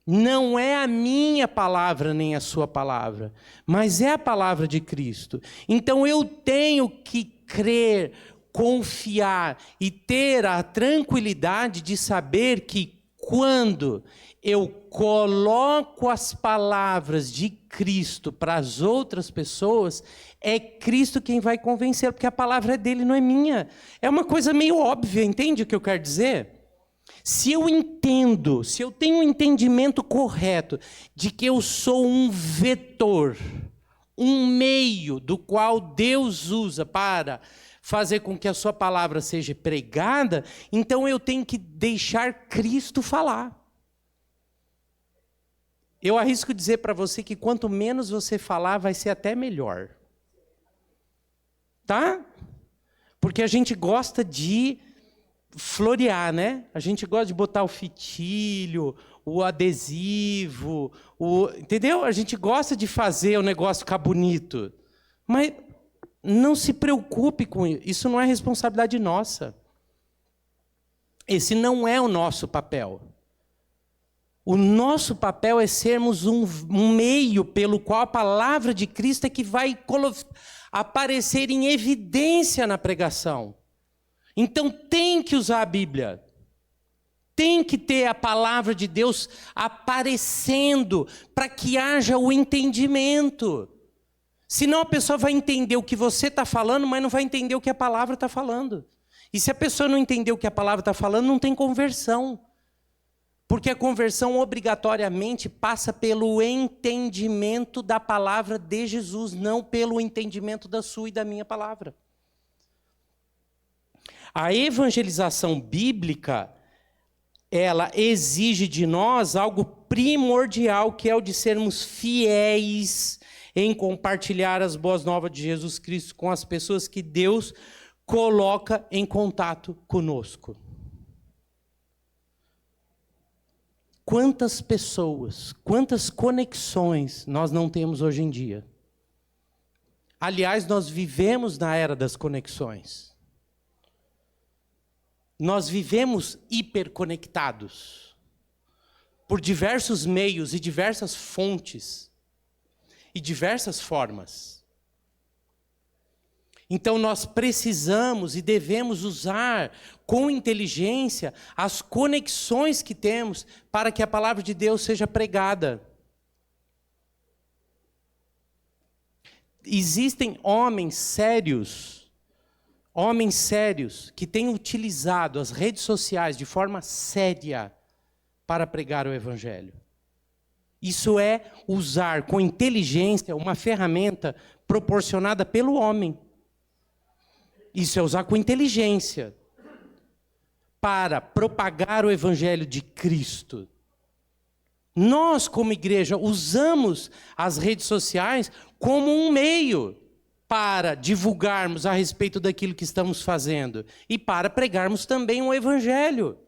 Não é a minha palavra nem a sua palavra, mas é a palavra de Cristo. Então eu tenho que crer, confiar e ter a tranquilidade de saber que quando eu coloco as palavras de Cristo para as outras pessoas, é Cristo quem vai convencer, porque a palavra é dele, não é minha. É uma coisa meio óbvia, entende o que eu quero dizer? Se eu entendo, se eu tenho um entendimento correto de que eu sou um vetor, um meio do qual Deus usa para fazer com que a sua palavra seja pregada, então eu tenho que deixar Cristo falar. Eu arrisco dizer para você que quanto menos você falar, vai ser até melhor. tá? Porque a gente gosta de florear, né? A gente gosta de botar o fitilho, o adesivo, entendeu? A gente gosta de fazer o negócio ficar bonito. Mas não se preocupe com isso. Isso não é responsabilidade nossa. Esse não é o nosso papel. O nosso papel é sermos um meio pelo qual a palavra de Cristo é que vai aparecer em evidência na pregação. Então tem que usar a Bíblia. Tem que ter a palavra de Deus aparecendo para que haja o entendimento. Senão a pessoa vai entender o que você está falando, mas não vai entender o que a palavra está falando. E se a pessoa não entender o que a palavra está falando, não tem conversão. Porque a conversão obrigatoriamente passa pelo entendimento da palavra de Jesus, não pelo entendimento da sua e da minha palavra. A evangelização bíblica, ela exige de nós algo primordial, que é o de sermos fiéis em compartilhar as boas novas de Jesus Cristo com as pessoas que Deus coloca em contato conosco. Quantas pessoas, quantas conexões nós não temos hoje em dia? Aliás, nós vivemos na era das conexões. Nós vivemos hiperconectados por diversos meios e diversas fontes e diversas formas. Então nós precisamos e devemos usar com inteligência as conexões que temos para que a palavra de Deus seja pregada. Existem homens sérios que têm utilizado as redes sociais de forma séria para pregar o Evangelho. Isso é usar com inteligência uma ferramenta proporcionada pelo homem. Isso é usar com inteligência para propagar o Evangelho de Cristo. Nós, como igreja, usamos as redes sociais como um meio para divulgarmos a respeito daquilo que estamos fazendo e para pregarmos também o Evangelho.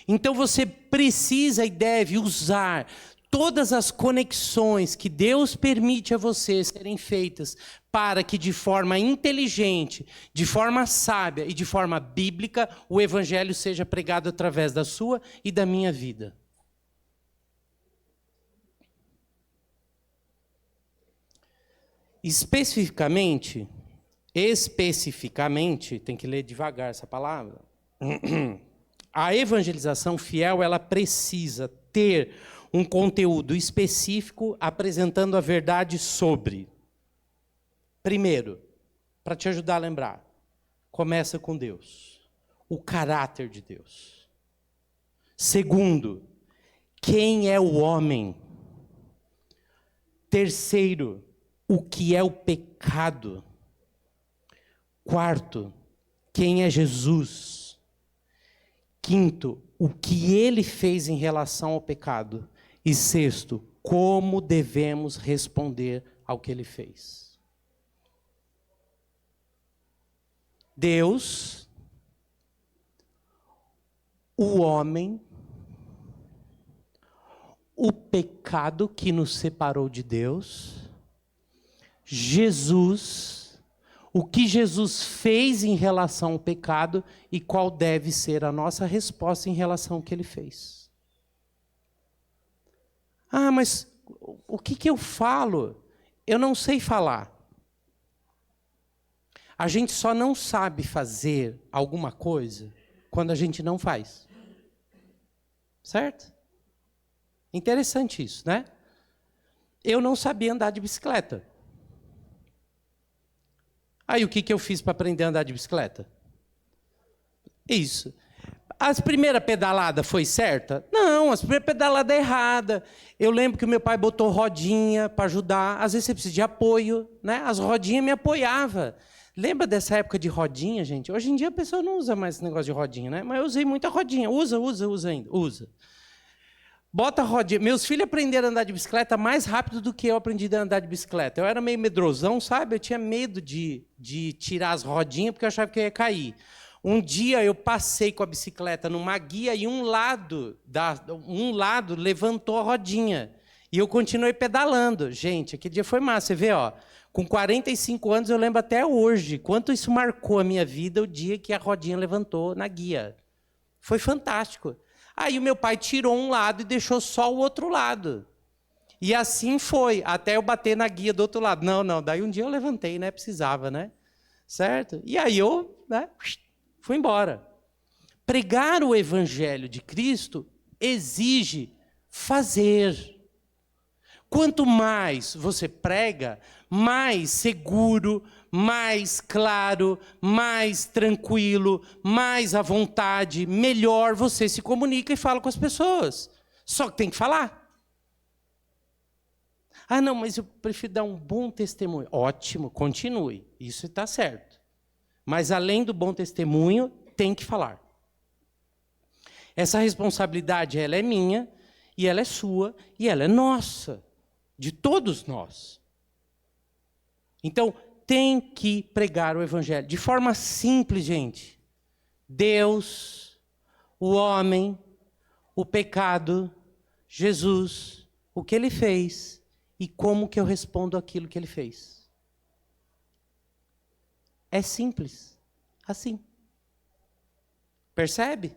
Então você precisa e deve usar todas as conexões que Deus permite a você serem feitas para que de forma inteligente, de forma sábia e de forma bíblica o Evangelho seja pregado através da sua e da minha vida. Especificamente, tem que ler devagar essa palavra, a evangelização fiel, ela precisa ter um conteúdo específico apresentando a verdade sobre. Primeiro, para te ajudar a lembrar, começa com Deus, o caráter de Deus. Segundo, quem é o homem? Terceiro, o que é o pecado? Quarto, quem é Jesus? Quinto, o que ele fez em relação ao pecado? E sexto, como devemos responder ao que ele fez? Deus, o homem, o pecado que nos separou de Deus, Jesus, o que Jesus fez em relação ao pecado e qual deve ser a nossa resposta em relação ao que ele fez. Ah, mas o que eu falo? Eu não sei falar. A gente só não sabe fazer alguma coisa quando a gente não faz. Certo? Interessante isso, né? Eu não sabia andar de bicicleta. Aí o que eu fiz para aprender a andar de bicicleta? Isso. As primeiras pedaladas foi certa? Não, as primeiras pedaladas é errada. Eu lembro que o meu pai botou rodinha para ajudar. Às vezes você precisa de apoio, né? As rodinhas me apoiavam. Lembra dessa época de rodinha, gente? Hoje em dia a pessoa não usa mais esse negócio de rodinha, né? Mas eu usei muita rodinha. Usa ainda. Bota a rodinha. Meus filhos aprenderam a andar de bicicleta mais rápido do que eu aprendi a andar de bicicleta. Eu era meio medrosão, sabe? Eu tinha medo de tirar as rodinhas porque eu achava que eu ia cair. Um dia eu passei com a bicicleta numa guia e um lado levantou a rodinha. E eu continuei pedalando. Gente, aquele dia foi massa. Você vê, ó, com 45 anos eu lembro até hoje quanto isso marcou a minha vida o dia que a rodinha levantou na guia. Foi fantástico. Aí o meu pai tirou um lado e deixou só o outro lado. E assim foi, até eu bater na guia do outro lado. Não, daí um dia eu levantei, né? Precisava, né? Certo? E aí eu, né, fui embora. Pregar o evangelho de Cristo exige fazer. Quanto mais você prega, mais seguro, mais claro, mais tranquilo, mais à vontade, melhor você se comunica e fala com as pessoas. Só que tem que falar. Ah, não, mas eu prefiro dar um bom testemunho. Ótimo, continue. Isso está certo. Mas além do bom testemunho, tem que falar. Essa responsabilidade, ela é minha, e ela é sua, e ela é nossa. De todos nós. Então, tem que pregar o evangelho. De forma simples, gente. Deus, o homem, o pecado, Jesus, o que ele fez e como que eu respondo aquilo que ele fez. É simples. Assim. Percebe?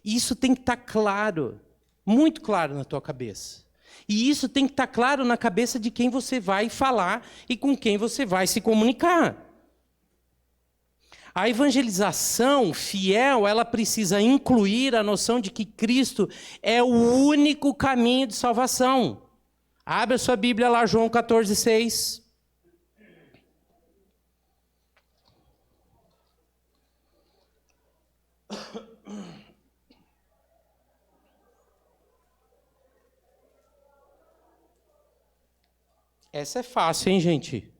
Isso tem que estar claro. Muito claro na tua cabeça. E isso tem que estar claro na cabeça de quem você vai falar e com quem você vai se comunicar. A evangelização fiel, ela precisa incluir a noção de que Cristo é o único caminho de salvação. Abre a sua Bíblia lá, João 14:6. Essa é fácil, hein, gente?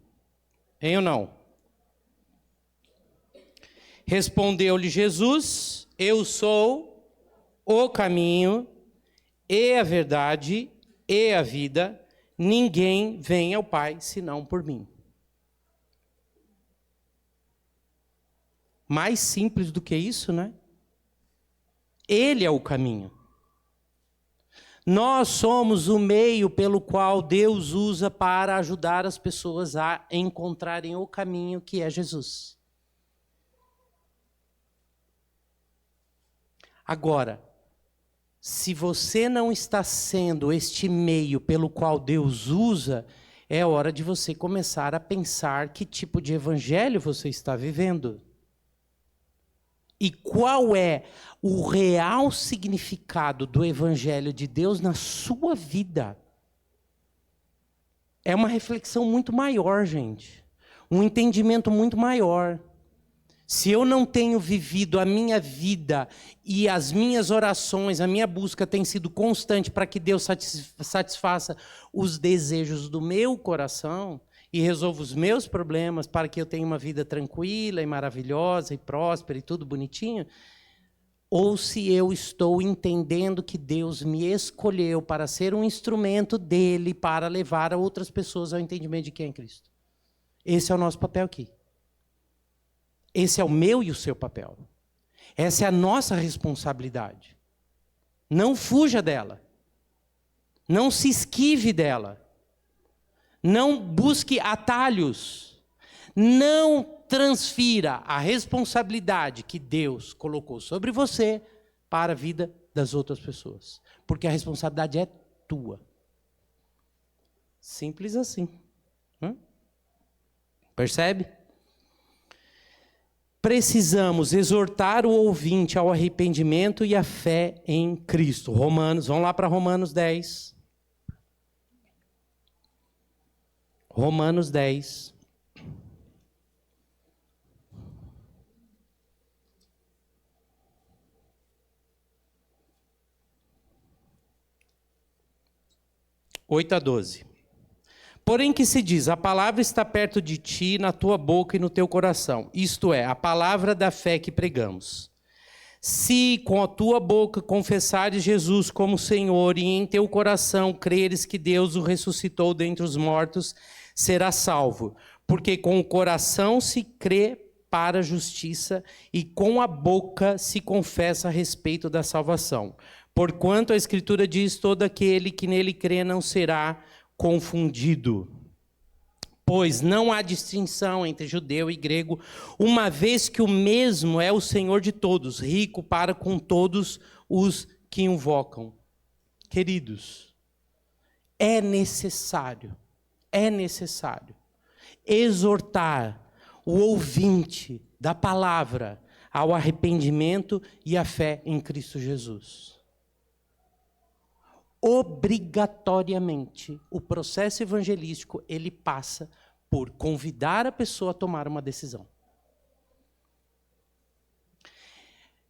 Hein ou não? Respondeu-lhe Jesus: eu sou o caminho e a verdade e a vida. Ninguém vem ao Pai senão por mim. Mais simples do que isso, né? Ele é o caminho. Nós somos o meio pelo qual Deus usa para ajudar as pessoas a encontrarem o caminho que é Jesus. Agora, se você não está sendo este meio pelo qual Deus usa, é hora de você começar a pensar que tipo de evangelho você está vivendo. E qual é o real significado do evangelho de Deus na sua vida? É uma reflexão muito maior, gente. Um entendimento muito maior. Se eu não tenho vivido a minha vida e as minhas orações, a minha busca tem sido constante para que Deus satisfaça os desejos do meu coração e resolva os meus problemas para que eu tenha uma vida tranquila e maravilhosa e próspera e tudo bonitinho, ou se eu estou entendendo que Deus me escolheu para ser um instrumento dele para levar a outras pessoas ao entendimento de quem é Cristo. Esse é o nosso papel aqui. Esse é o meu e o seu papel. Essa é a nossa responsabilidade. Não fuja dela. Não se esquive dela. Não busque atalhos. Não transfira a responsabilidade que Deus colocou sobre você para a vida das outras pessoas. Porque a responsabilidade é tua. Simples assim. Percebe? Precisamos exortar o ouvinte ao arrependimento e à fé em Cristo. Vamos lá para Romanos 10. Romanos 10. (8 a 12). Porém que se diz, a palavra está perto de ti, na tua boca e no teu coração. Isto é, a palavra da fé que pregamos. Se com a tua boca confessares Jesus como Senhor e em teu coração creres que Deus o ressuscitou dentre os mortos, serás salvo. Porque com o coração se crê para a justiça e com a boca se confessa a respeito da salvação. Porquanto a Escritura diz, todo aquele que nele crê não será confundido. Pois não há distinção entre judeu e grego, uma vez que o mesmo é o Senhor de todos, rico para com todos os que invocam. Queridos, é necessário exortar o ouvinte da palavra ao arrependimento e à fé em Cristo Jesus. Obrigatoriamente, o processo evangelístico, ele passa por convidar a pessoa a tomar uma decisão.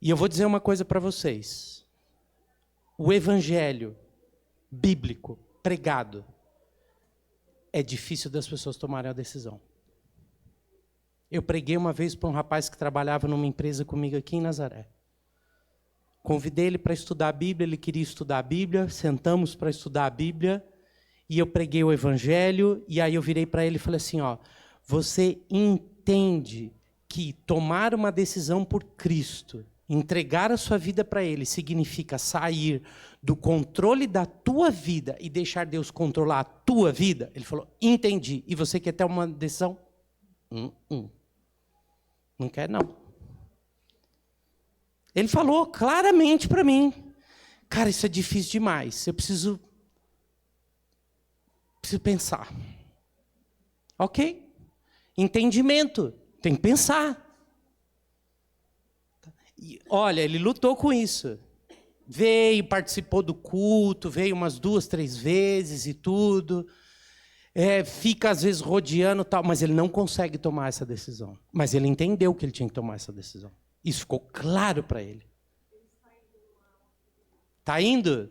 E eu vou dizer uma coisa para vocês. O evangelho bíblico pregado é difícil das pessoas tomarem a decisão. Eu preguei uma vez para um rapaz que trabalhava numa empresa comigo aqui em Nazaré. Convidei ele para estudar a Bíblia, ele queria estudar a Bíblia, sentamos para estudar a Bíblia, e eu preguei o Evangelho, e aí eu virei para ele e falei assim, ó, você entende que tomar uma decisão por Cristo, entregar a sua vida para Ele, significa sair do controle da tua vida e deixar Deus controlar a tua vida? Ele falou, entendi. E você quer ter uma decisão? Não quer, não. Ele falou claramente para mim, cara, isso é difícil demais, eu preciso pensar. Ok, entendimento, tem que pensar. E, olha, ele lutou com isso. Veio, participou do culto, veio umas 2, 3 vezes e tudo. Fica às vezes rodeando, tal, mas ele não consegue tomar essa decisão. Mas ele entendeu que ele tinha que tomar essa decisão. Isso ficou claro para ele. Está indo?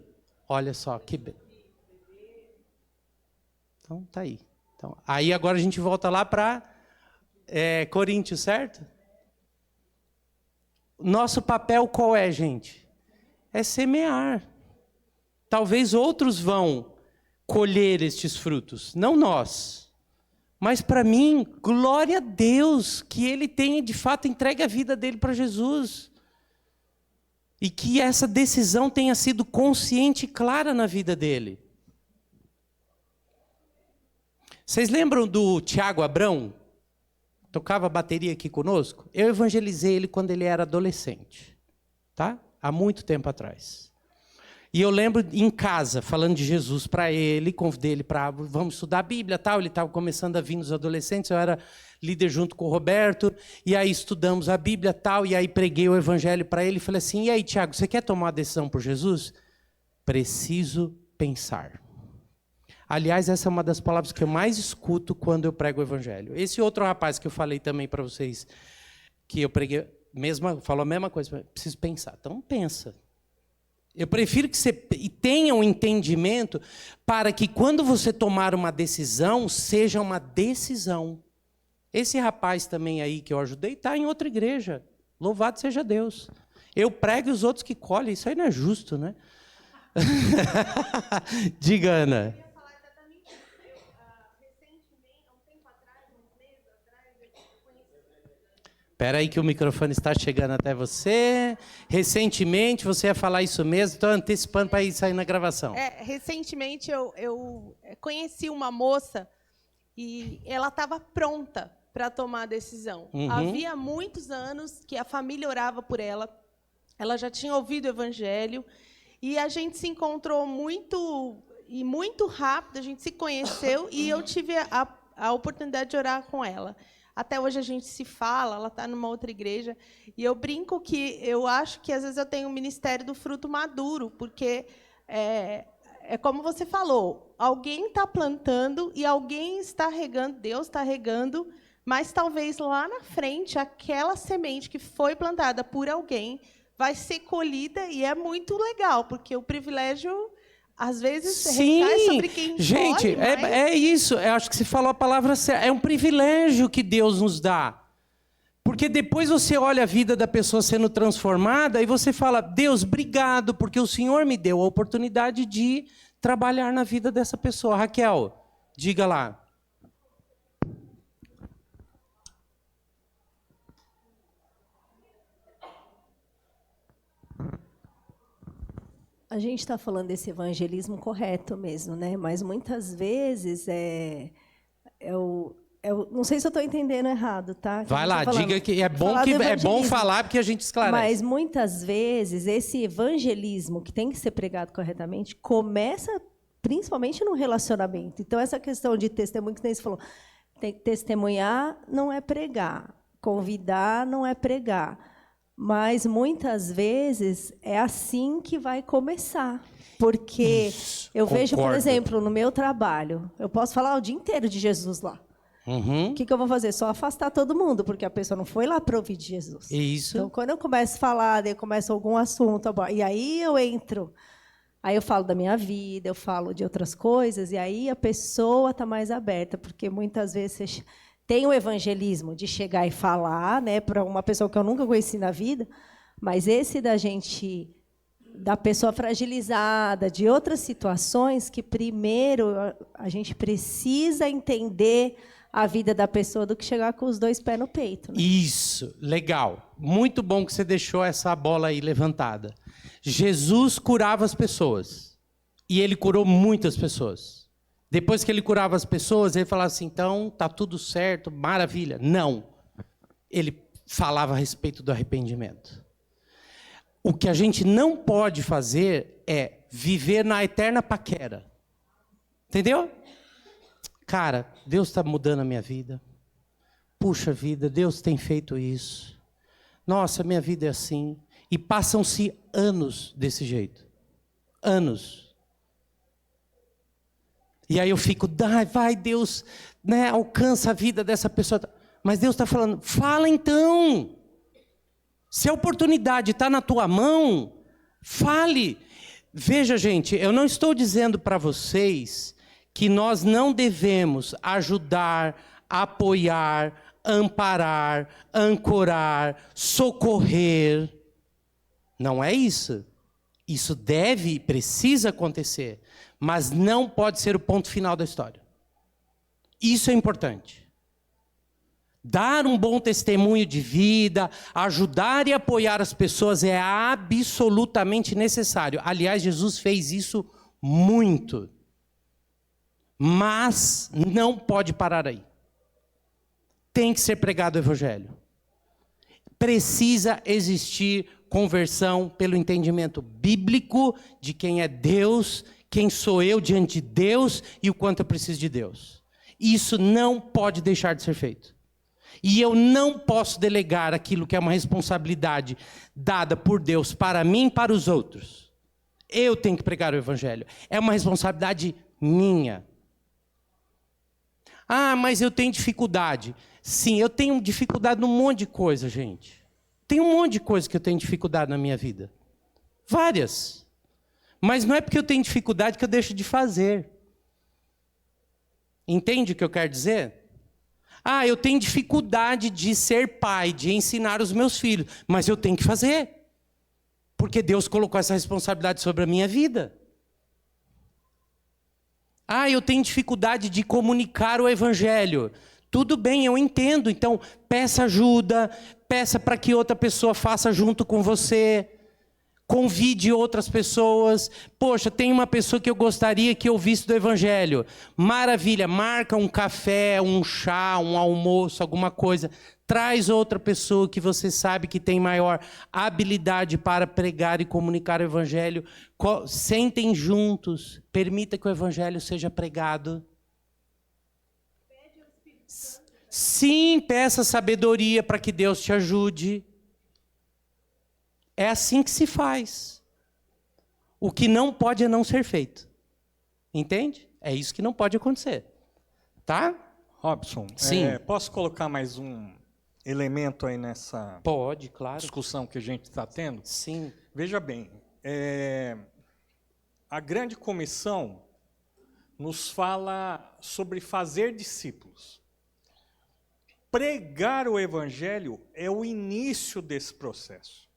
Olha só, que... Então, tá aí. Então, aí agora a gente volta lá para Coríntios, certo? Nosso papel qual é, gente? É semear. Talvez outros vão colher estes frutos, não nós. Mas para mim, glória a Deus que ele tenha de fato entregue a vida dele para Jesus. E que essa decisão tenha sido consciente e clara na vida dele. Vocês lembram do Tiago Abrão? Tocava bateria aqui conosco? Eu evangelizei ele quando ele era adolescente. Tá? Há muito tempo atrás. E eu lembro em casa, falando de Jesus para ele, convidei ele para, vamos estudar a Bíblia, tal. Ele estava começando a vir nos adolescentes, eu era líder junto com o Roberto, e aí estudamos a Bíblia, tal, e aí preguei o evangelho para ele, e falei assim, e aí, Tiago, você quer tomar uma decisão por Jesus? Preciso pensar. Aliás, essa é uma das palavras que eu mais escuto quando eu prego o evangelho. Esse outro rapaz que eu falei também para vocês, que eu preguei, falou a mesma coisa, preciso pensar. Então, pensa. Eu prefiro que você tenha um entendimento para que quando você tomar uma decisão, seja uma decisão. Esse rapaz também aí que eu ajudei está em outra igreja. Louvado seja Deus. Eu prego e os outros que colhem. Isso aí não é justo, né? Diga, Ana. Espera aí que o microfone está chegando até você. Recentemente, você ia falar isso mesmo, estou antecipando para ir sair na gravação. Recentemente, eu conheci uma moça e ela estava pronta para tomar a decisão. Havia muitos anos que a família orava por ela, ela já tinha ouvido o evangelho, e a gente se encontrou muito rápido, a gente se conheceu, e eu tive a oportunidade de orar com ela. Até hoje a gente se fala, ela está numa outra igreja, e eu brinco que eu acho que às vezes eu tenho o ministério do fruto maduro, porque é como você falou, alguém está plantando e alguém está regando, Deus está regando, mas talvez lá na frente aquela semente que foi plantada por alguém vai ser colhida, e é muito legal, porque o privilégio às vezes recai sobre quem gente, colhe, mas... é isso. Eu acho que você falou a palavra certa. É um privilégio que Deus nos dá. Porque Porque depois você olha a vida da pessoa sendo transformada e você fala, Deus, obrigado, porque o Senhor me deu a oportunidade de trabalhar na vida dessa pessoa. Raquel, diga lá. A gente está falando desse evangelismo correto mesmo, né? Mas muitas vezes não sei se eu estou entendendo errado, tá? Vai lá, diga que é bom falar porque a gente esclarece. Mas muitas vezes esse evangelismo que tem que ser pregado corretamente começa principalmente no relacionamento. Então essa questão de testemunho que você falou, tem que testemunhar não é pregar, convidar não é pregar. Mas, muitas vezes, é assim que vai começar. Porque eu vejo, por exemplo, no meu trabalho, eu posso falar o dia inteiro de Jesus lá. O que eu vou fazer? Só afastar todo mundo, porque a pessoa não foi lá para ouvir de Jesus. Isso. Então, quando eu começo a falar, daí eu começo algum assunto, e aí eu entro, aí eu falo da minha vida, eu falo de outras coisas, e aí a pessoa está mais aberta, porque muitas vezes você tem o evangelismo de chegar e falar, né, para uma pessoa que eu nunca conheci na vida, mas esse da pessoa fragilizada, de outras situações que primeiro a gente precisa entender a vida da pessoa do que chegar com os 2 pés no peito. Né? Isso, legal. Muito bom que você deixou essa bola aí levantada. Jesus curava as pessoas. E ele curou muitas pessoas. Depois que ele curava as pessoas, ele falava assim, então, tá tudo certo, maravilha. Não. Ele falava a respeito do arrependimento. O que a gente não pode fazer é viver na eterna paquera. Entendeu? Cara, Deus está mudando a minha vida. Puxa vida, Deus tem feito isso. Nossa, minha vida é assim. E passam-se anos desse jeito. Anos. E aí eu fico, vai Deus, né, alcança a vida dessa pessoa. Mas Deus está falando, fala então. Se a oportunidade está na tua mão, fale. Veja, gente, eu não estou dizendo para vocês que nós não devemos ajudar, apoiar, amparar, ancorar, socorrer. Não é isso. Isso deve e precisa acontecer. Mas não pode ser o ponto final da história. Isso é importante. Dar um bom testemunho de vida, ajudar e apoiar as pessoas é absolutamente necessário. Aliás, Jesus fez isso muito. Mas não pode parar aí. Tem que ser pregado o evangelho. Precisa existir conversão pelo entendimento bíblico de quem é Deus, quem sou eu diante de Deus e o quanto eu preciso de Deus. Isso não pode deixar de ser feito. E eu não posso delegar aquilo que é uma responsabilidade dada por Deus para mim e para os outros. Eu tenho que pregar o evangelho. É uma responsabilidade minha. Ah, mas eu tenho dificuldade. Sim, eu tenho dificuldade num monte de coisa, gente. Tem um monte de coisa que eu tenho dificuldade na minha vida. Várias. Mas não é porque eu tenho dificuldade que eu deixo de fazer. Entende o que eu quero dizer? Ah, eu tenho dificuldade de ser pai, de ensinar os meus filhos. Mas eu tenho que fazer. Porque Deus colocou essa responsabilidade sobre a minha vida. Ah, eu tenho dificuldade de comunicar o evangelho. Tudo bem, eu entendo. Então, peça ajuda, peça para que outra pessoa faça junto com você. Convide outras pessoas. Poxa, tem uma pessoa que eu gostaria que ouvisse do evangelho. Maravilha, marca um café, um chá, um almoço, alguma coisa. Traz outra pessoa que você sabe que tem maior habilidade para pregar e comunicar o evangelho. Sentem juntos, permita que o evangelho seja pregado. Sim, peça sabedoria para que Deus te ajude. É assim que se faz. O que não pode é não ser feito. Entende? É isso que não pode acontecer. Tá? Robson, Sim. Posso colocar mais um elemento aí nessa Pode, claro. discussão que a gente está tendo? Sim. Veja bem, a grande comissão nos fala sobre fazer discípulos. pregar o evangelho é o início desse processo.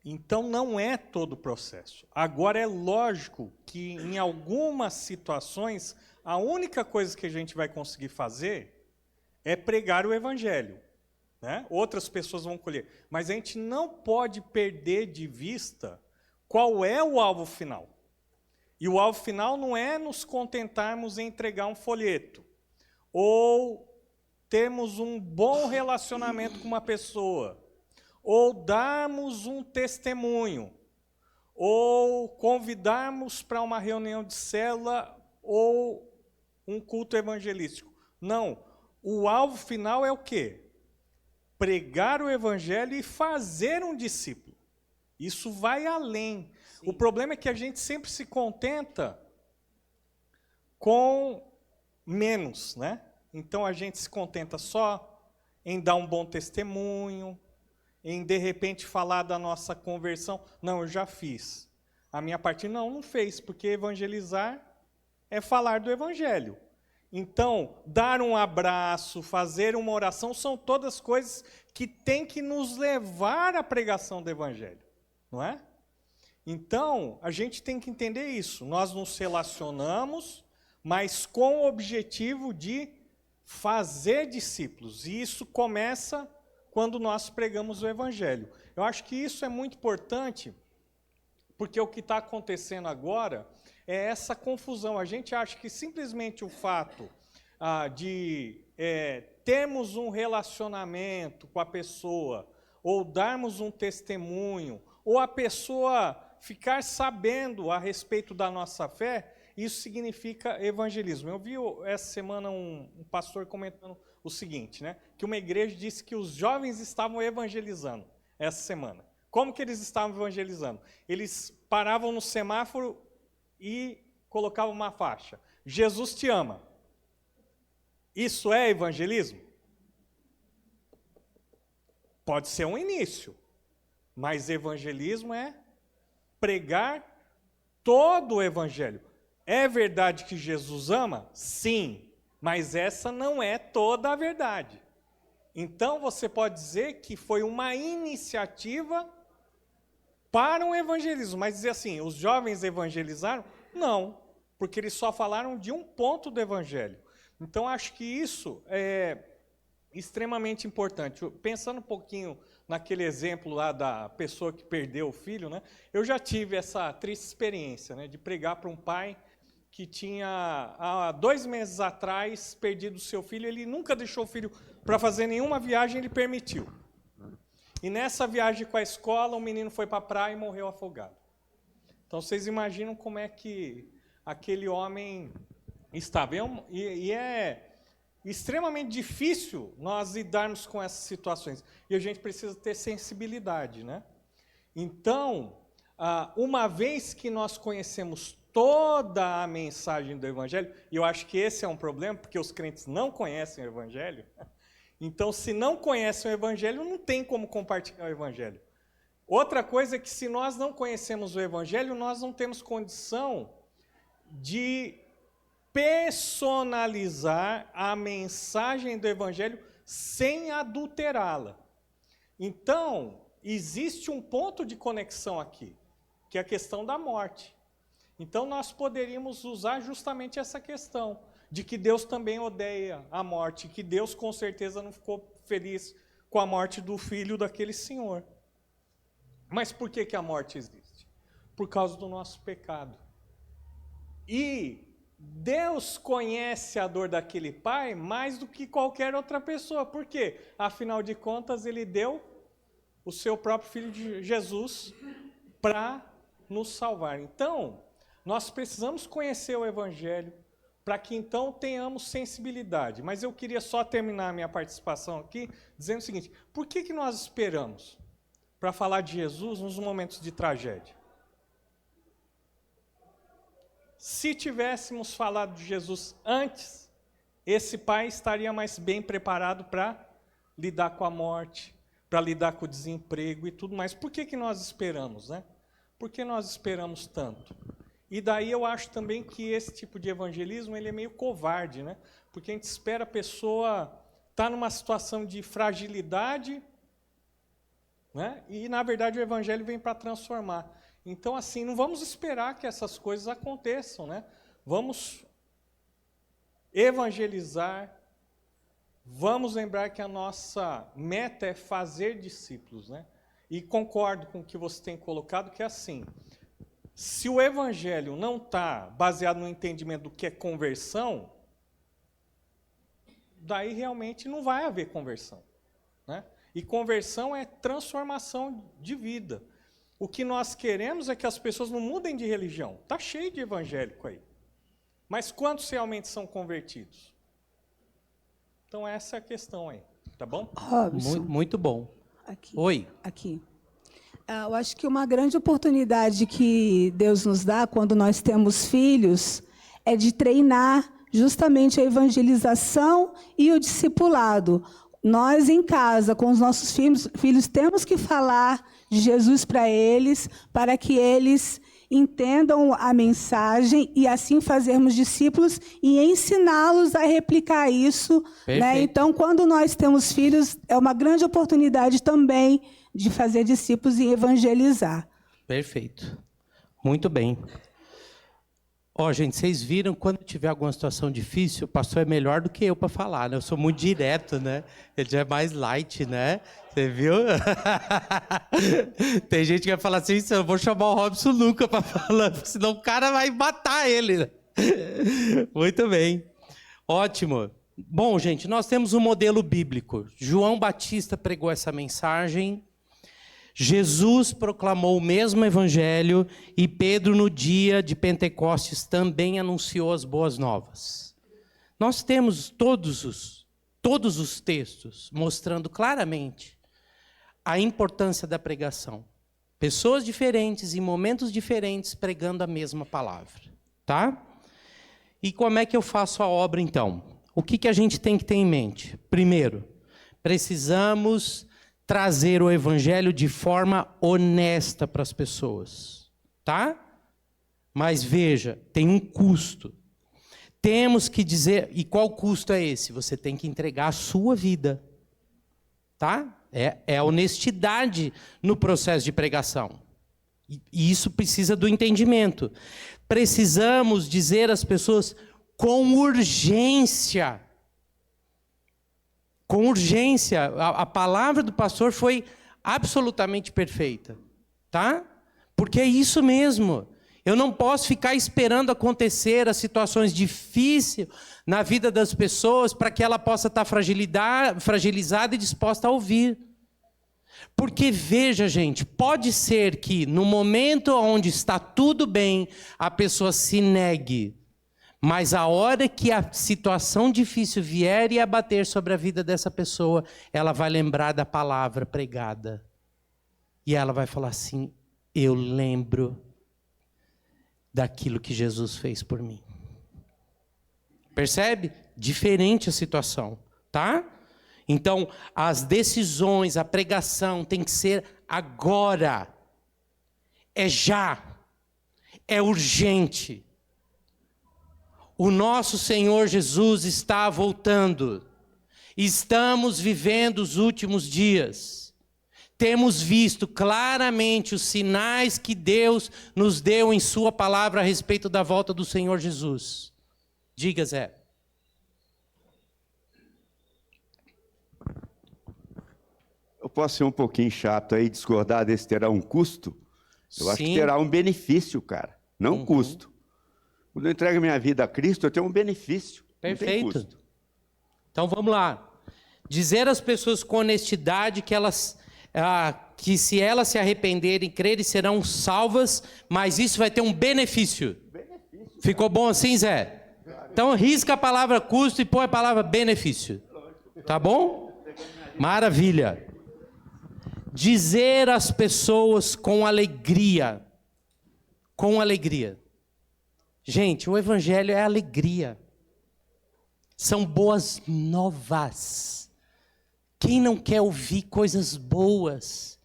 Então, não é todo o processo. Agora, é lógico que, em algumas situações, a única coisa que a gente vai conseguir fazer é pregar o evangelho, né? Outras pessoas vão colher. Mas a gente não pode perder de vista qual é o alvo final. E o alvo final não é nos contentarmos em entregar um folheto, ou termos um bom relacionamento com uma pessoa, ou darmos um testemunho, ou convidarmos para uma reunião de célula ou um culto evangelístico. Não, o alvo final é o quê? Pregar o evangelho e fazer um discípulo. Isso vai além. Sim. O problema é que a gente sempre se contenta com menos, né? Então a gente se contenta só em dar um bom testemunho, em de repente falar da nossa conversão. Não, eu já fiz. A minha parte não fez, porque evangelizar é falar do evangelho. Então, dar um abraço, fazer uma oração, são todas coisas que têm que nos levar à pregação do evangelho, não é? Então, a gente tem que entender isso. Nós nos relacionamos, mas com o objetivo de fazer discípulos. E isso começa quando nós pregamos o evangelho. Eu acho que isso é muito importante, porque o que está acontecendo agora é essa confusão. A gente acha que simplesmente o fato de termos um relacionamento com a pessoa, ou darmos um testemunho, ou a pessoa ficar sabendo a respeito da nossa fé, isso significa evangelismo. Eu vi essa semana um pastor comentando o seguinte, né? Que uma igreja disse que os jovens estavam evangelizando essa semana. Como que eles estavam evangelizando? Eles paravam no semáforo e colocavam uma faixa: Jesus te ama. Isso é evangelismo? Pode ser um início, mas evangelismo é pregar todo o evangelho. É verdade que Jesus ama? Sim, mas essa não é toda a verdade. Então você pode dizer que foi uma iniciativa para um evangelismo, mas dizer assim, os jovens evangelizaram? Não, porque eles só falaram de um ponto do evangelho. Então acho que isso é extremamente importante. Pensando um pouquinho naquele exemplo lá da pessoa que perdeu o filho, né? Eu já tive essa triste experiência, né, de pregar para um pai que tinha, há 2 meses atrás, perdido o seu filho. Ele nunca deixou o filho para fazer nenhuma viagem, ele permitiu. E nessa viagem com a escola, o menino foi para a praia e morreu afogado. Então, vocês imaginam como é que aquele homem estava. E é extremamente difícil nós lidarmos com essas situações. E a gente precisa ter sensibilidade, né? Então, uma vez que nós conhecemos toda a mensagem do Evangelho, e eu acho que esse é um problema, porque os crentes não conhecem o Evangelho. Então, se não conhecem o Evangelho, não tem como compartilhar o Evangelho. Outra coisa é que, se nós não conhecemos o Evangelho, nós não temos condição de personalizar a mensagem do Evangelho sem adulterá-la. Então, existe um ponto de conexão aqui, que é a questão da morte. Então, nós poderíamos usar justamente essa questão, de que Deus também odeia a morte, que Deus, com certeza, não ficou feliz com a morte do filho daquele senhor. Mas por que a morte existe? Por causa do nosso pecado. E Deus conhece a dor daquele pai mais do que qualquer outra pessoa. Por quê? Afinal de contas, ele deu o seu próprio filho de Jesus para nos salvar. Então, nós precisamos conhecer o Evangelho para que então tenhamos sensibilidade. Mas eu queria só terminar a minha participação aqui dizendo o seguinte: por que nós esperamos para falar de Jesus nos momentos de tragédia? Se tivéssemos falado de Jesus antes, esse pai estaria mais bem preparado para lidar com a morte, para lidar com o desemprego e tudo mais. Por que nós esperamos, né? Por que nós esperamos tanto? E daí eu acho também que esse tipo de evangelismo ele é meio covarde, né? Porque a gente espera a pessoa está numa situação de fragilidade, né? E, na verdade, o Evangelho vem para transformar. Então, assim, não vamos esperar que essas coisas aconteçam, né? Vamos evangelizar, vamos lembrar que a nossa meta é fazer discípulos, né? E concordo com o que você tem colocado, que é assim, se o Evangelho não está baseado no entendimento do que é conversão, daí realmente não vai haver conversão, né? E conversão é transformação de vida. O que nós queremos é que as pessoas não mudem de religião. Está cheio de evangélico aí. Mas quantos realmente são convertidos? Então essa é a questão aí, tá bom? Robson, Muito bom. aqui, Oi. aqui. Eu acho que uma grande oportunidade que Deus nos dá quando nós temos filhos é de treinar justamente a evangelização e o discipulado. Nós, em casa, com os nossos filhos temos que falar de Jesus para eles, para que eles entendam a mensagem e assim fazermos discípulos e ensiná-los a replicar isso, né? Então, quando nós temos filhos, é uma grande oportunidade também de fazer discípulos e evangelizar. Perfeito. Muito bem. Ó, gente, vocês viram, quando tiver alguma situação difícil, o pastor é melhor do que eu para falar, né? Eu sou muito direto, né? Ele já é mais light, né? Você viu? Tem gente que vai falar assim, eu vou chamar o Robson nunca para falar, porque senão o cara vai matar ele. Muito bem. Ótimo. Bom, gente, nós temos um modelo bíblico. João Batista pregou essa mensagem, Jesus proclamou o mesmo evangelho e Pedro, no dia de Pentecostes, também anunciou as boas novas. Nós temos todos os textos mostrando claramente a importância da pregação. Pessoas diferentes, em momentos diferentes, pregando a mesma palavra. Tá? E como é que eu faço a obra, então? O que a gente tem que ter em mente? Primeiro, precisamos trazer o evangelho de forma honesta para as pessoas, tá? Mas veja, tem um custo. Temos que dizer, e qual custo é esse? Você tem que entregar a sua vida, tá? É a honestidade no processo de pregação. E isso precisa do entendimento. Precisamos dizer às pessoas com urgência. Com urgência, a palavra do pastor foi absolutamente perfeita, tá? Porque é isso mesmo. Eu não posso ficar esperando acontecer as situações difíceis na vida das pessoas para que ela possa estar fragilizada e disposta a ouvir. Porque veja, gente, pode ser que no momento onde está tudo bem, a pessoa se negue. Mas a hora que a situação difícil vier e abater sobre a vida dessa pessoa, ela vai lembrar da palavra pregada. E ela vai falar assim, eu lembro daquilo que Jesus fez por mim. Percebe? Diferente a situação, tá? Então, as decisões, a pregação tem que ser agora. É já. É urgente. O nosso Senhor Jesus está voltando. Estamos vivendo os últimos dias. Temos visto claramente os sinais que Deus nos deu em sua palavra a respeito da volta do Senhor Jesus. Diga, Zé. Eu posso ser um pouquinho chato aí, discordar desse terá um custo? Eu acho que terá um benefício, cara, não um custo. Quando eu entrego minha vida a Cristo, eu tenho um benefício. Perfeito. Não tem custo. Então vamos lá. Dizer às pessoas com honestidade que elas, que se elas se arrependerem, crerem, serão salvas, mas isso vai ter um benefício. Ficou bom assim, Zé? Então risca a palavra custo e põe a palavra benefício. Tá bom? Maravilha. Dizer às pessoas com alegria. Com alegria. Gente, o evangelho é alegria. São boas novas. Quem não quer ouvir coisas boas?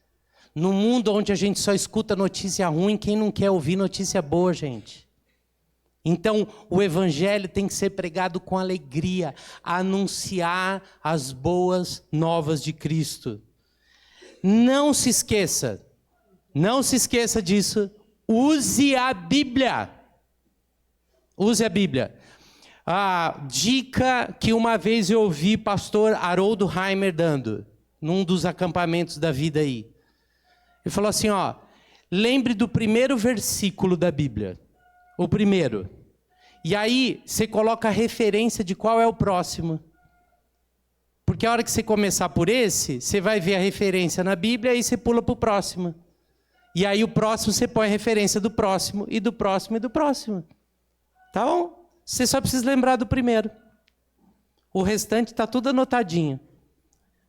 No mundo onde a gente só escuta notícia ruim, quem não quer ouvir notícia boa, gente? Então, o evangelho tem que ser pregado com alegria, anunciar as boas novas de Cristo. Não se esqueça disso, use a Bíblia. Use a Bíblia. A dica que uma vez eu ouvi pastor Haroldo Heimer dando, num dos acampamentos da vida aí. Ele falou assim, lembre do primeiro versículo da Bíblia. O primeiro. E aí, você coloca a referência de qual é o próximo. Porque a hora que você começar por esse, você vai ver a referência na Bíblia e você pula para o próximo. E aí o próximo você põe a referência do próximo, e do próximo, e do próximo. Tá bom? Você só precisa lembrar do primeiro. O restante está tudo anotadinho.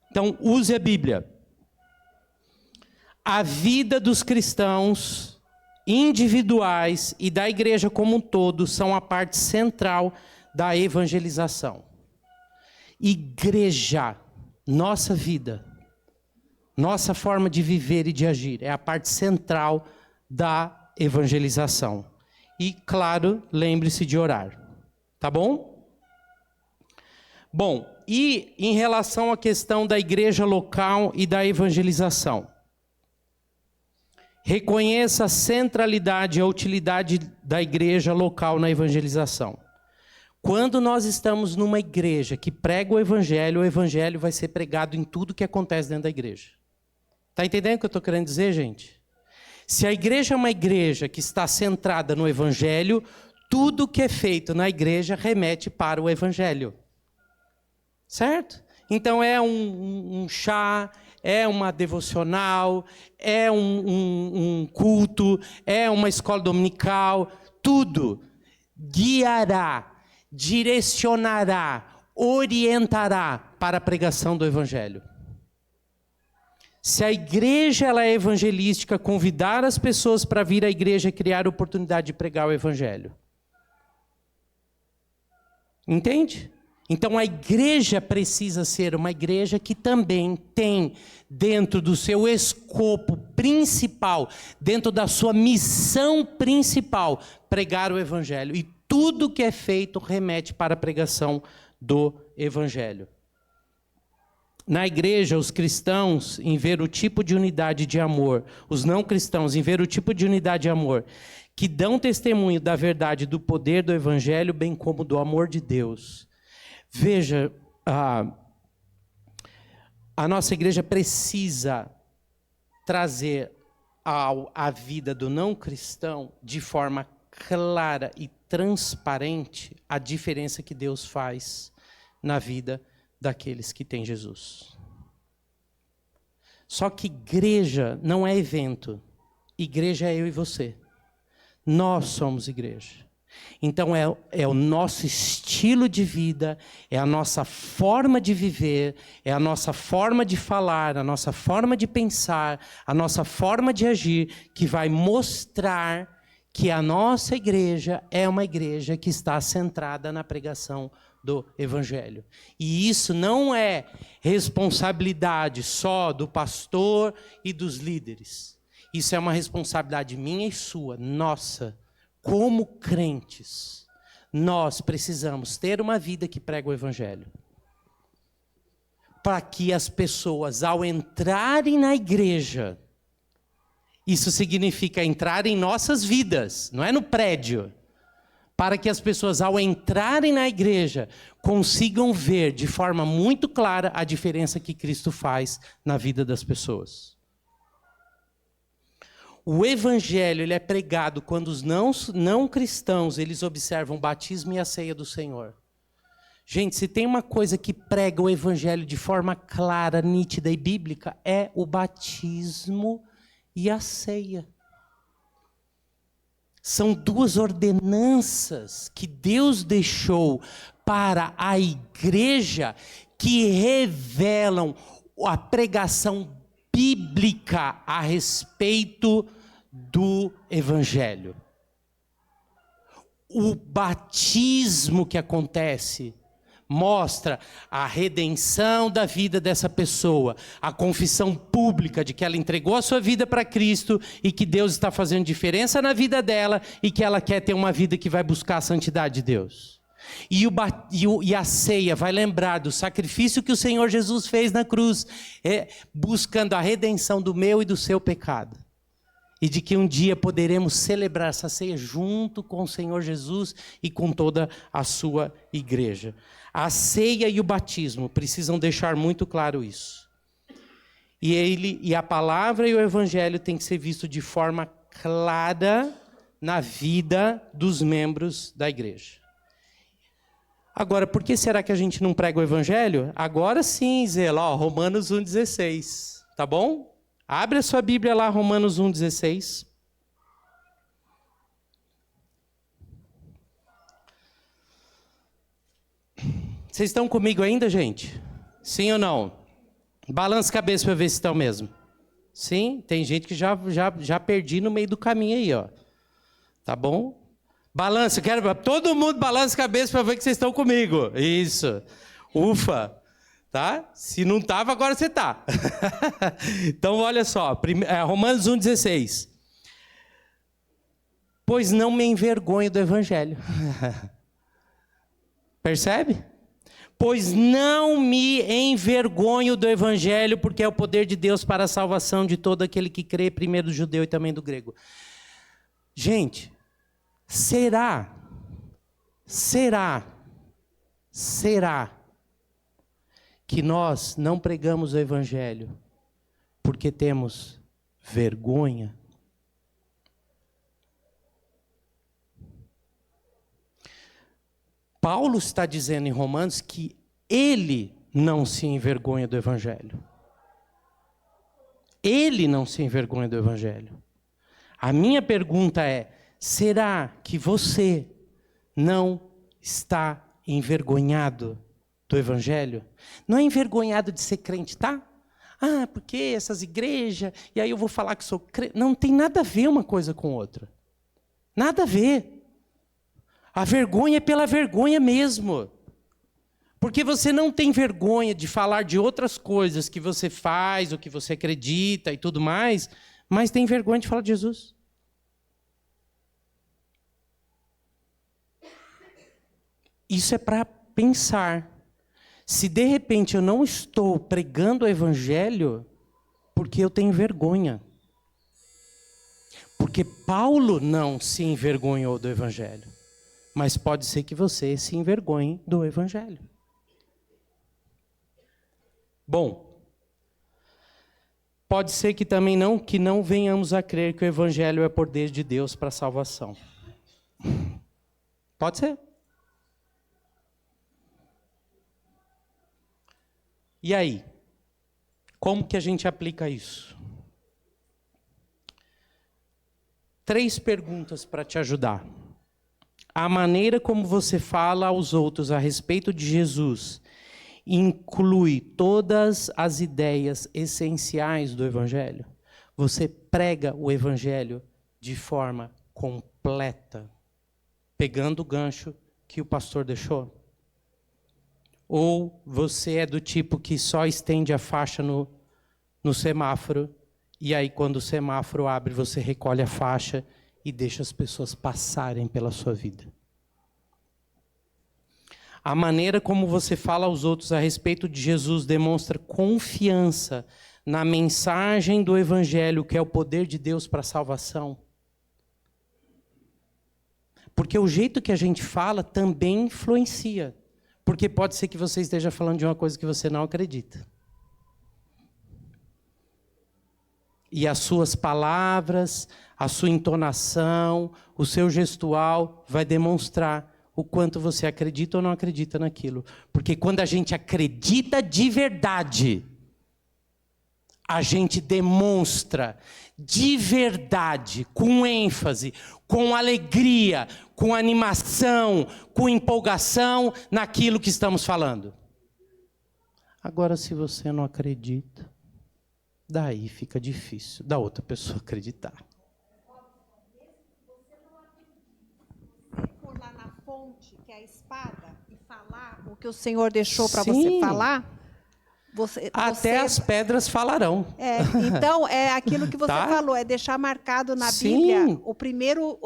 Então, use a Bíblia. A vida dos cristãos individuais e da igreja como um todo são a parte central da evangelização. Igreja, nossa vida, nossa forma de viver e de agir, é a parte central da evangelização. E, claro, lembre-se de orar. Tá bom? Bom, e em relação à questão da igreja local e da evangelização. Reconheça a centralidade e a utilidade da igreja local na evangelização. Quando nós estamos numa igreja que prega o evangelho vai ser pregado em tudo que acontece dentro da igreja. Está entendendo o que eu estou querendo dizer, gente? Se a igreja é uma igreja que está centrada no evangelho, tudo que é feito na igreja remete para o evangelho. Certo? Então é um chá, é uma devocional, é um culto, é uma escola dominical, tudo guiará, direcionará, orientará para a pregação do evangelho. Se a igreja ela é evangelística, convidar as pessoas para vir à igreja e criar oportunidade de pregar o evangelho. Entende? Então a igreja precisa ser uma igreja que também tem dentro do seu escopo principal, dentro da sua missão principal, pregar o evangelho. E tudo que é feito remete para a pregação do evangelho. Na igreja, os cristãos, em ver o tipo de unidade de amor, os não cristãos, em ver o tipo de unidade de amor, que dão testemunho da verdade, do poder do evangelho, bem como do amor de Deus. Veja, a nossa igreja precisa trazer a vida do não cristão de forma clara e transparente a diferença que Deus faz na vida daqueles que têm Jesus. Só que igreja não é evento. Igreja é eu e você. Nós somos igreja. Então é o nosso estilo de vida, é a nossa forma de viver, é a nossa forma de falar, a nossa forma de pensar, a nossa forma de agir, que vai mostrar que a nossa igreja é uma igreja que está centrada na pregação do evangelho. E isso não é responsabilidade só do pastor e dos líderes. Isso é uma responsabilidade minha e sua, nossa. Como crentes, nós precisamos ter uma vida que prega o evangelho. Para que as pessoas, ao entrarem na igreja, isso significa entrar em nossas vidas, não é no prédio. Para que as pessoas, ao entrarem na igreja, consigam ver de forma muito clara a diferença que Cristo faz na vida das pessoas. O evangelho ele é pregado quando os não cristãos eles observam o batismo e a ceia do Senhor. Gente, se tem uma coisa que prega o evangelho de forma clara, nítida e bíblica, é o batismo e a ceia. São duas ordenanças que Deus deixou para a igreja que revelam a pregação bíblica a respeito do evangelho. O batismo que acontece mostra a redenção da vida dessa pessoa, a confissão pública de que ela entregou a sua vida para Cristo e que Deus está fazendo diferença na vida dela e que ela quer ter uma vida que vai buscar a santidade de Deus. E a ceia vai lembrar do sacrifício que o Senhor Jesus fez na cruz, buscando a redenção do meu e do seu pecado. E de que um dia poderemos celebrar essa ceia junto com o Senhor Jesus e com toda a sua igreja. A ceia e o batismo precisam deixar muito claro isso. E a palavra e o evangelho têm que ser vistos de forma clara na vida dos membros da igreja. Agora, por que será que a gente não prega o evangelho? Agora sim, Zela, Romanos 1,16, tá bom? Abre a sua Bíblia lá, Romanos 1,16. Vocês estão comigo ainda, gente? Sim ou não? Balança a cabeça para ver se estão mesmo. Sim? Tem gente que já perdi no meio do caminho aí, ó. Tá bom? Balança, todo mundo balança a cabeça para ver que vocês estão comigo. Isso. Ufa. Tá? Se não estava, agora você está. Então, olha só. Romanos 1,16. Pois não me envergonho do evangelho. Percebe? Pois não me envergonho do evangelho, porque é o poder de Deus para a salvação de todo aquele que crê, primeiro do judeu e também do grego. Gente, será que nós não pregamos o evangelho porque temos vergonha? Paulo está dizendo em Romanos que ele não se envergonha do evangelho. Ele não se envergonha do evangelho. A minha pergunta é: será que você não está envergonhado do evangelho? Não é envergonhado de ser crente, tá? Ah, porque essas igrejas, e aí eu vou falar que sou crente. Não tem nada a ver uma coisa com outra. Nada a ver. A vergonha é pela vergonha mesmo. Porque você não tem vergonha de falar de outras coisas que você faz, ou que você acredita e tudo mais, mas tem vergonha de falar de Jesus. Isso é para pensar. Se de repente eu não estou pregando o evangelho, porque eu tenho vergonha. Porque Paulo não se envergonhou do evangelho. Mas pode ser que você se envergonhe do evangelho. Bom, pode ser que também não venhamos a crer que o evangelho é poder de Deus para a salvação. Pode ser. E aí? Como que a gente aplica isso? 3 perguntas para te ajudar. A maneira como você fala aos outros a respeito de Jesus inclui todas as ideias essenciais do evangelho? Você prega o evangelho de forma completa, pegando o gancho que o pastor deixou? Ou você é do tipo que só estende a faixa no semáforo, e aí quando o semáforo abre, você recolhe a faixa e deixa as pessoas passarem pela sua vida? A maneira como você fala aos outros a respeito de Jesus demonstra confiança na mensagem do evangelho, que é o poder de Deus para a salvação? Porque o jeito que a gente fala também influencia. Porque pode ser que você esteja falando de uma coisa que você não acredita. E as suas palavras, a sua entonação, o seu gestual vai demonstrar o quanto você acredita ou não acredita naquilo. Porque quando a gente acredita de verdade, a gente demonstra de verdade, com ênfase, com alegria, com animação, com empolgação naquilo que estamos falando. Agora, se você não acredita, daí fica difícil da outra pessoa acreditar. For lá na fonte, que é a espada, e falar falar o que o Senhor deixou para você falar, até as pedras falarão. Então, é aquilo que você falou, é deixar marcado na Bíblia o primeiro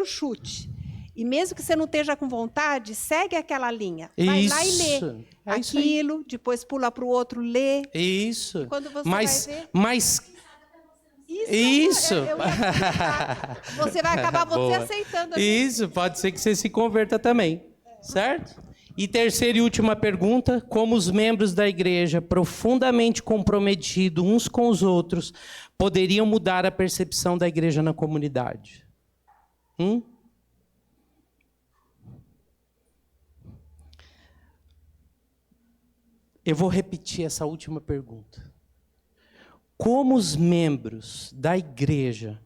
chute. E mesmo que você não esteja com vontade, segue aquela linha. Vai lá e lê aquilo, depois pula para o outro, lê. Isso. E quando você vai ver... Isso. Você vai acabar aceitando. Isso, pode ser que você se converta também. Certo? E terceira e última pergunta: como os membros da igreja, profundamente comprometidos uns com os outros, poderiam mudar a percepção da igreja na comunidade? Eu vou repetir essa última pergunta. Como os membros da igreja,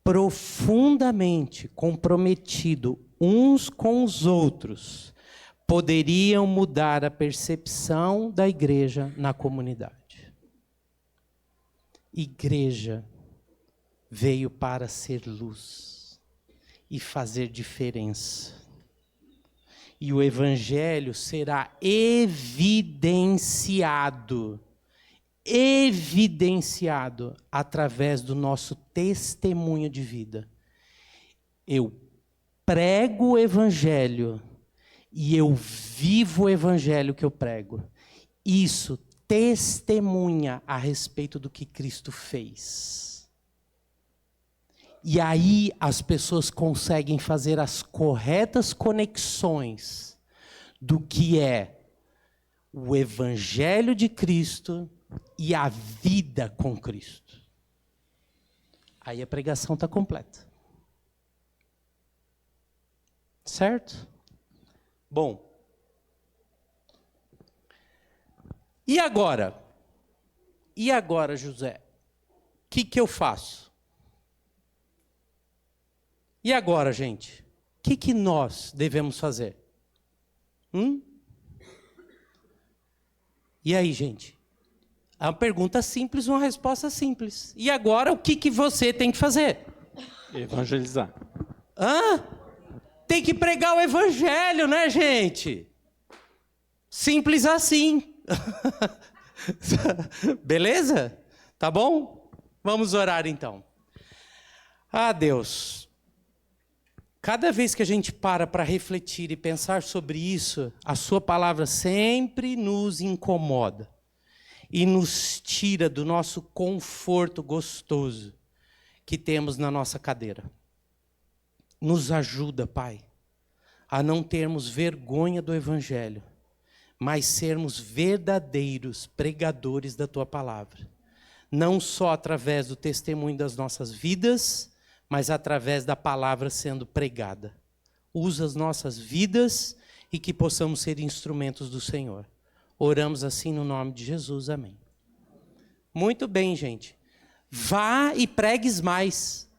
profundamente comprometidos uns com os outros, poderiam mudar a percepção da igreja na comunidade? Igreja veio para ser luz e fazer diferença. E o evangelho será evidenciado através do nosso testemunho de vida. Eu prego o evangelho e eu vivo o evangelho que eu prego. Isso testemunha a respeito do que Cristo fez. E aí as pessoas conseguem fazer as corretas conexões do que é o evangelho de Cristo e a vida com Cristo. Aí a pregação está completa. Certo? Bom. E agora? E agora, José? O que eu faço? E agora, gente? O que nós devemos fazer? E aí, gente? É uma pergunta simples, uma resposta simples. E agora, o que você tem que fazer? Evangelizar. Tem que pregar o evangelho, né, gente? Simples assim. Beleza? Tá bom? Vamos orar, então. Deus, cada vez que a gente para refletir e pensar sobre isso, a sua palavra sempre nos incomoda e nos tira do nosso conforto gostoso que temos na nossa cadeira. Nos ajuda, Pai, a não termos vergonha do evangelho, mas sermos verdadeiros pregadores da tua palavra. Não só através do testemunho das nossas vidas, mas através da palavra sendo pregada. Usa as nossas vidas e que possamos ser instrumentos do Senhor. Oramos assim no nome de Jesus, amém. Muito bem, gente. Vá e pregues mais.